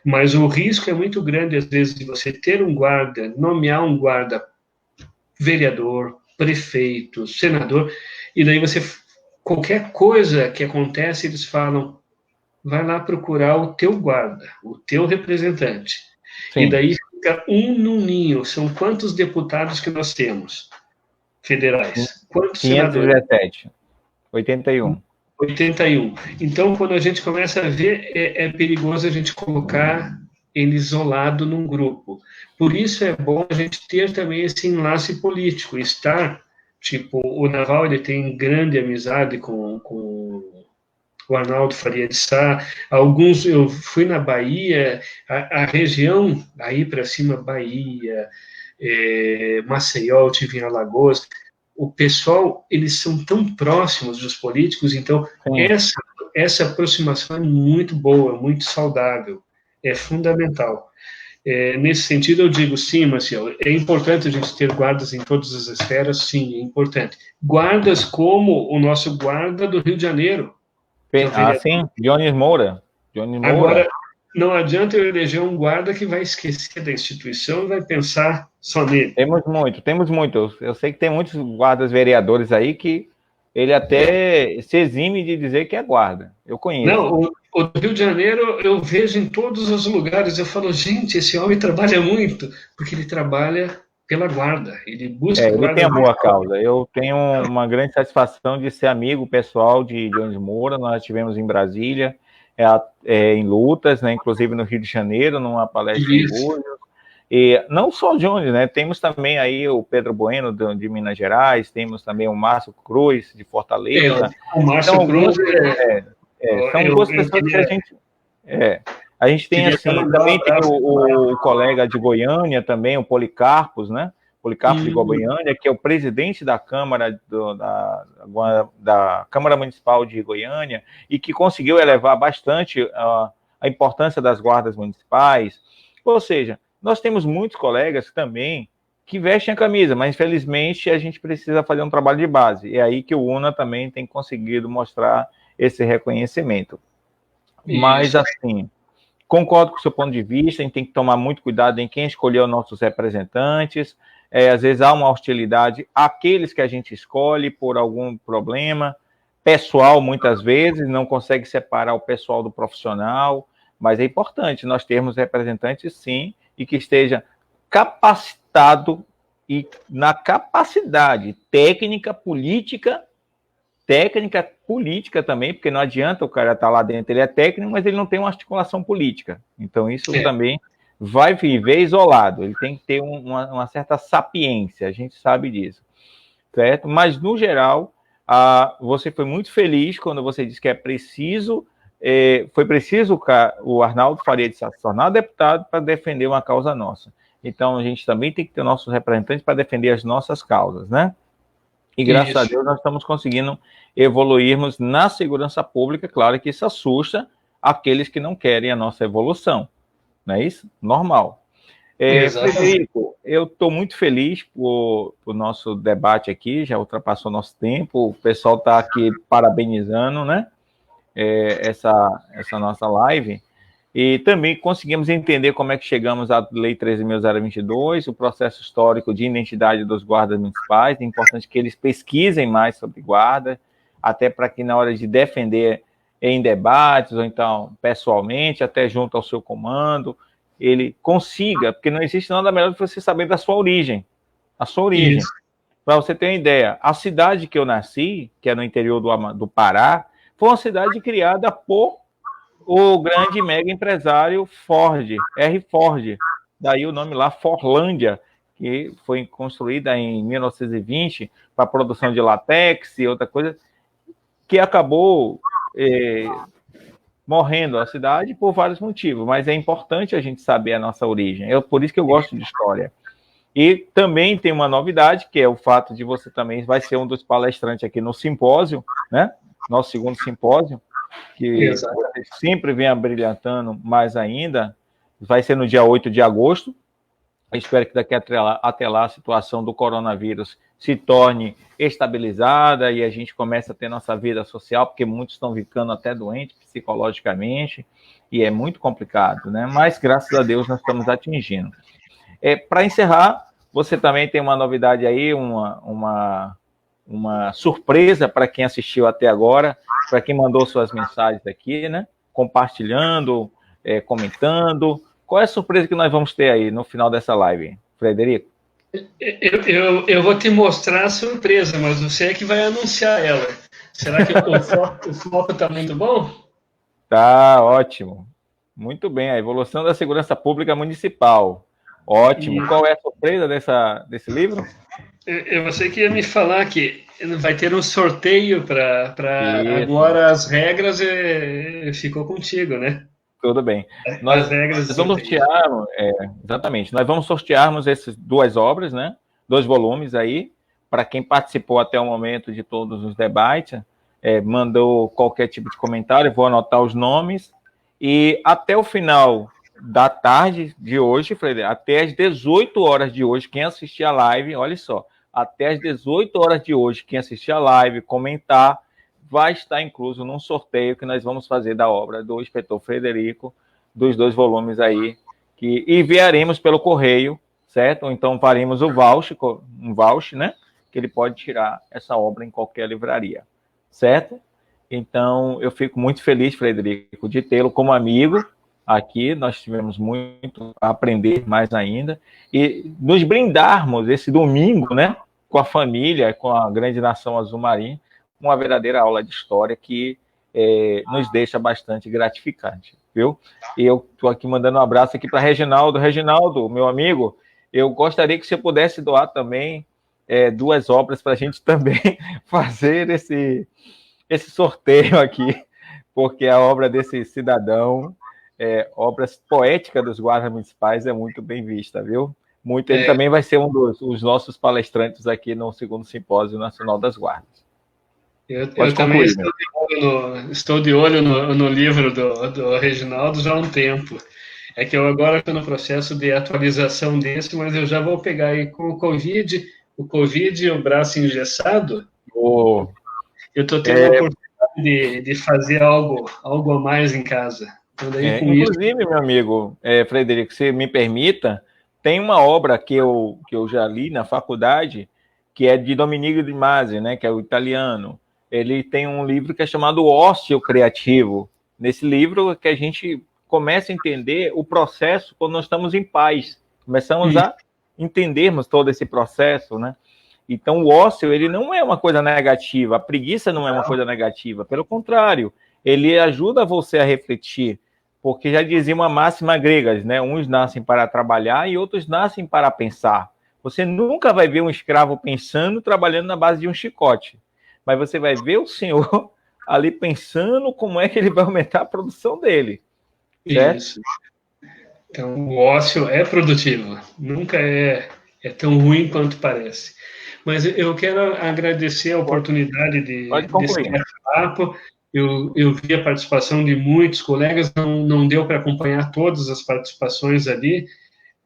Mas o risco é muito grande, às vezes, de você ter um guarda, nomear um guarda vereador, prefeito, senador, e daí qualquer coisa que acontece, eles falam, vai lá procurar o teu guarda, o teu representante. Sim. E daí fica um no ninho. São quantos deputados que nós temos federais? Quantos 517, 81. 81. Então, quando a gente começa a ver, é perigoso a gente colocar ele isolado num grupo. Por isso é bom a gente ter também esse enlace político, estar, tipo, o Naval, ele tem grande amizade com o Arnaldo Faria de Sá, eu fui na Bahia, a região, aí para cima, Bahia, Maceió, eu tive em Alagoas, o pessoal, eles são tão próximos dos políticos, então essa aproximação é muito boa, muito saudável, é fundamental. Nesse sentido, eu digo, sim, Marcelo, é importante a gente ter guardas em todas as esferas, sim, é importante. Guardas como o nosso guarda do Rio de Janeiro, Sim, Jones Moura. Agora, não adianta eu eleger um guarda que vai esquecer da instituição e vai pensar só nele. Temos muito. Eu sei que tem muitos guardas vereadores aí que ele até se exime de dizer que é guarda. Eu conheço. Não, o Rio de Janeiro eu vejo em todos os lugares. Eu falo, gente, esse homem trabalha muito, porque ele trabalha pela guarda. Ele busca ele guarda. tem a boa causa. Eu tenho uma grande satisfação de ser amigo pessoal de Jones Moura. Nós estivemos em Brasília, em lutas, né, inclusive no Rio de Janeiro, numa palestra em Búzios. E não só o Jones, né? Temos também aí o Pedro Bueno de Minas Gerais, temos também o Márcio Cruz de Fortaleza. O Márcio Cruz são duas pessoas que a gente tem assim, também tem o colega de Goiânia também, o Policarpos, né? Policarpo de Goiânia, que é o presidente da Câmara da Câmara Municipal de Goiânia e que conseguiu elevar bastante a importância das guardas municipais. Ou seja, nós temos muitos colegas também que vestem a camisa, mas infelizmente a gente precisa fazer um trabalho de base. É aí que o UNA também tem conseguido mostrar esse reconhecimento. Isso. Mas assim, concordo com o seu ponto de vista, a gente tem que tomar muito cuidado em quem escolheu nossos representantes. Às vezes há uma hostilidade àqueles que a gente escolhe por algum problema pessoal, muitas vezes, não consegue separar o pessoal do profissional, mas é importante nós termos representantes, sim, e que esteja capacitado e na capacidade técnica, política também, porque não adianta o cara estar lá dentro, ele é técnico, mas ele não tem uma articulação política. Então, isso também vai viver isolado, ele tem que ter uma certa sapiência, a gente sabe disso, certo? Mas, no geral, você foi muito feliz quando você disse que foi preciso o Arnaldo Faria de Sá se tornar deputado para defender uma causa nossa. Então, a gente também tem que ter nossos representantes para defender as nossas causas, né? E graças a Deus nós estamos conseguindo evoluirmos na segurança pública. Claro que isso assusta aqueles que não querem a nossa evolução, não é isso? Normal. Frederico, eu estou muito feliz por nosso debate aqui, já ultrapassou nosso tempo, o pessoal está aqui parabenizando, né? Essa nossa live, e também conseguimos entender como é que chegamos à Lei 13.022, o processo histórico de identidade dos guardas municipais. É importante que eles pesquisem mais sobre guarda, até para que na hora de defender em debates, ou então pessoalmente, até junto ao seu comando, ele consiga, porque não existe nada melhor do que você saber da sua origem, Para você ter uma ideia, a cidade que eu nasci, que é no interior do Pará, foi uma cidade criada por o grande mega empresário Ford, R. Ford, daí o nome lá, Forlândia, que foi construída em 1920 para a produção de látex e outra coisa, que acabou morrendo a cidade por vários motivos, mas é importante a gente saber a nossa origem, por isso que eu gosto de história. E também tem uma novidade, que é o fato de você também vai ser um dos palestrantes aqui no simpósio, né? Nosso segundo simpósio, que você sempre vem abrilhantando mais ainda, vai ser no dia 8 de agosto. Eu espero que daqui até lá a situação do coronavírus se torne estabilizada e a gente comece a ter nossa vida social, porque muitos estão ficando até doentes psicologicamente, e é muito complicado, né? Mas, graças a Deus, nós estamos atingindo. Para encerrar, Você também tem uma novidade aí, uma surpresa para quem assistiu até agora, para quem mandou suas mensagens aqui, né? Compartilhando, comentando. Qual é a surpresa que nós vamos ter aí no final dessa live, Frederico? Eu vou te mostrar a surpresa, mas você é que vai anunciar ela. Será que o foco está muito bom? Tá ótimo. Muito bem. A evolução da segurança pública municipal. Ótimo. Qual é a surpresa desse livro? Você que ia me falar que vai ter um sorteio para agora as regras ficou contigo, né? Tudo bem. Nós vamos sortear, exatamente. Nós vamos sortearmos essas 2 obras, né? 2 volumes aí, para quem participou até o momento de todos os debates, mandou qualquer tipo de comentário, vou anotar os nomes, e até o final da tarde de hoje, Frederico, até as 18 horas de hoje, quem assistir a live, olha só, até as 18 horas de hoje, quem assistir a live, comentar, vai estar incluso num sorteio que nós vamos fazer da obra do inspetor Frederico, dos 2 volumes aí, que enviaremos pelo correio, certo? Ou então faremos um voucher, né? Que ele pode tirar essa obra em qualquer livraria, certo? Então, eu fico muito feliz, Frederico, de tê-lo como amigo aqui. Nós tivemos muito a aprender mais ainda e nos brindarmos esse domingo, né? Com a família, com a grande nação azul marinho, uma verdadeira aula de história que nos deixa bastante gratificante, viu? E eu estou aqui mandando um abraço aqui para Reginaldo. Reginaldo, meu amigo, eu gostaria que você pudesse doar também 2 obras para a gente também fazer esse sorteio aqui, porque a obra desse cidadão, obras poéticas dos guardas municipais, é muito bem vista, viu? Ele também vai ser um dos nossos palestrantes aqui no 2º Simpósio Nacional das Guardas. Eu também estou de olho no livro do Reginaldo já há um tempo. É que eu agora estou no processo de atualização desse, mas eu já vou pegar aí com o Covid e o braço engessado. Eu estou tendo a oportunidade de fazer algo a mais em casa. Então, daí, inclusive, meu amigo Frederico, se me permita, tem uma obra que eu já li na faculdade, que é de Domenico Di Masi, né, que é o italiano. Ele tem um livro que é chamado Ócio Criativo. Nesse livro que a gente começa a entender o processo quando nós estamos em paz. Começamos a entendermos todo esse processo, né? Então, o ócio, ele não é uma coisa negativa, a preguiça não é uma coisa negativa, pelo contrário, ele ajuda você a refletir, porque já dizia uma máxima grega, né? Uns nascem para trabalhar e outros nascem para pensar. Você nunca vai ver um escravo pensando, trabalhando na base de um chicote, mas você vai ver o senhor ali pensando como é que ele vai aumentar a produção dele. Certo? Isso. Então, o ócio é produtivo, nunca é tão ruim quanto parece. Mas eu quero agradecer a oportunidade desse bate-papo. Eu vi a participação de muitos colegas, não deu para acompanhar todas as participações ali,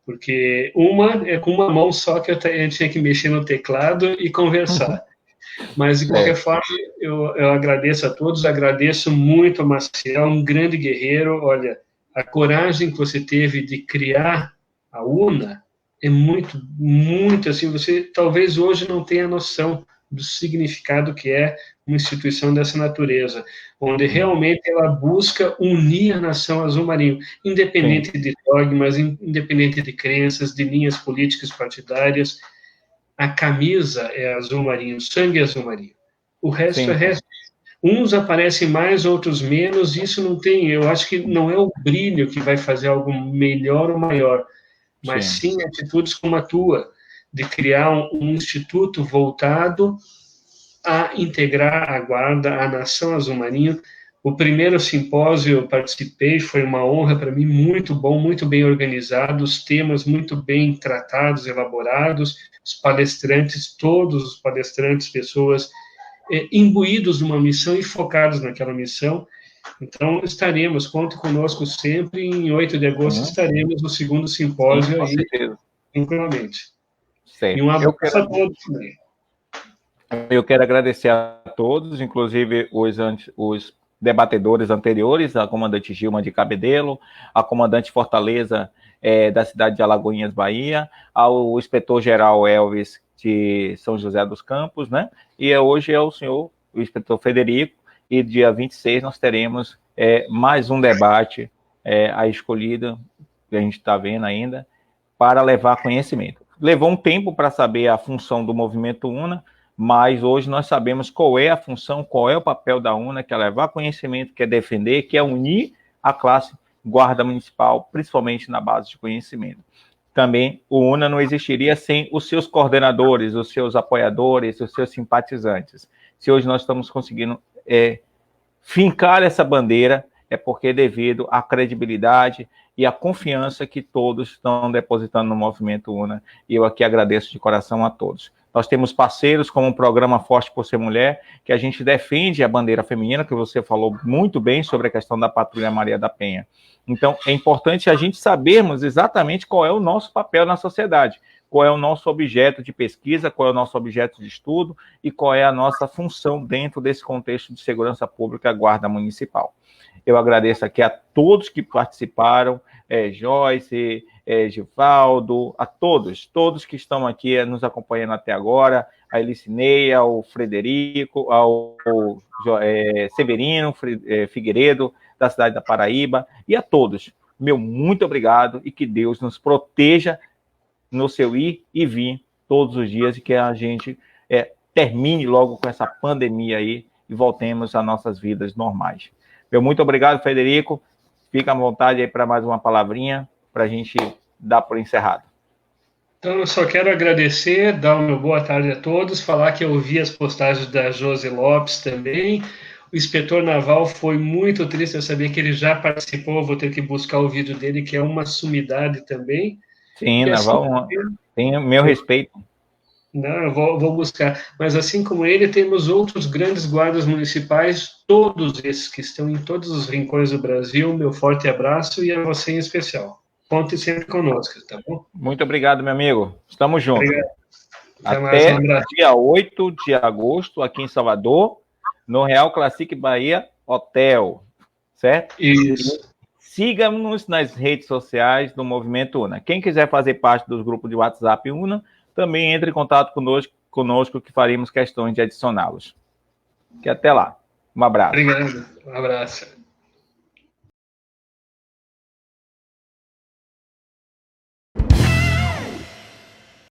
porque uma é com uma mão só que eu tinha que mexer no teclado e conversar. Mas, de qualquer forma, eu agradeço a todos, agradeço muito ao Maciel, um grande guerreiro. Olha, a coragem que você teve de criar a UNA é muito, muito assim, você talvez hoje não tenha noção do significado que é uma instituição dessa natureza, onde realmente ela busca unir a nação azul marinho, independente de dogmas, independente de crenças, de linhas políticas partidárias. A camisa é azul marinho, o sangue é azul marinho. O resto é resto. Uns aparecem mais, outros menos, isso não tem, eu acho que não é o brilho que vai fazer algo melhor ou maior, mas sim atitudes como a tua, de criar um instituto voltado a integrar a guarda, a nação azul marinho. O primeiro simpósio eu participei, foi uma honra para mim, muito bom, muito bem organizado, os temas muito bem tratados, elaborados, os palestrantes, todos os palestrantes, pessoas imbuídos numa missão e focados naquela missão. Então, conte conosco sempre, em 8 de agosto estaremos no 2º simpósio aí, tranquilamente. E um abraço a todos também. Eu quero agradecer a todos, inclusive os debatedores anteriores, a comandante Gilma de Cabedelo, a comandante Fortaleza da cidade de Alagoinhas, Bahia, ao inspetor-geral Elvis de São José dos Campos, né? E hoje é o senhor, o inspetor Frederico, e dia 26 nós teremos mais um debate a escolhida, que a gente está vendo ainda, para levar conhecimento. Levou um tempo para saber a função do Movimento UNA, mas hoje nós sabemos qual é a função, qual é o papel da UNA, que é levar conhecimento, que é defender, que é unir a classe guarda municipal, principalmente na base de conhecimento. Também o UNA não existiria sem os seus coordenadores, os seus apoiadores, os seus simpatizantes. Se hoje nós estamos conseguindo fincar essa bandeira, é porque é devido à credibilidade e à confiança que todos estão depositando no Movimento UNA, e eu aqui agradeço de coração a todos. Nós temos parceiros como o Programa Forte por Ser Mulher, que a gente defende a bandeira feminina, que você falou muito bem sobre a questão da Patrulha Maria da Penha. Então, é importante a gente sabermos exatamente qual é o nosso papel na sociedade, qual é o nosso objeto de pesquisa, qual é o nosso objeto de estudo e qual é a nossa função dentro desse contexto de segurança pública Guarda Municipal. Eu agradeço aqui a todos que participaram, Joyce, Givaldo, a todos que estão aqui nos acompanhando até agora, a Elicineia, ao Frederico, ao Severino Figueiredo, da cidade da Paraíba, e a todos, meu muito obrigado e que Deus nos proteja no seu ir e vir todos os dias e que a gente termine logo com essa pandemia aí e voltemos às nossas vidas normais. Meu muito obrigado, Frederico. Fica à vontade aí para mais uma palavrinha para a gente dar por encerrado. Então, eu só quero agradecer, dar uma boa tarde a todos, falar que eu vi as postagens da Josi Lopes também. O inspetor naval foi muito triste, eu sabia que ele já participou, vou ter que buscar o vídeo dele, que é uma sumidade também. Sim, naval, tem o meu respeito. Não, eu vou buscar. Mas assim como ele, temos outros grandes guardas municipais, todos esses que estão em todos os rincões do Brasil. Meu forte abraço e a você em especial. Conte sempre conosco, tá bom? Muito obrigado, meu amigo. Estamos juntos. Obrigado. Até dia 8 de agosto, aqui em Salvador, no Real Classic Bahia Hotel, certo? Isso. Siga-nos nas redes sociais do Movimento UNA. Quem quiser fazer parte dos grupos de WhatsApp UNA, também entre em contato conosco que faremos questões de adicioná-los. Que até lá. Um abraço. Obrigado. Um abraço.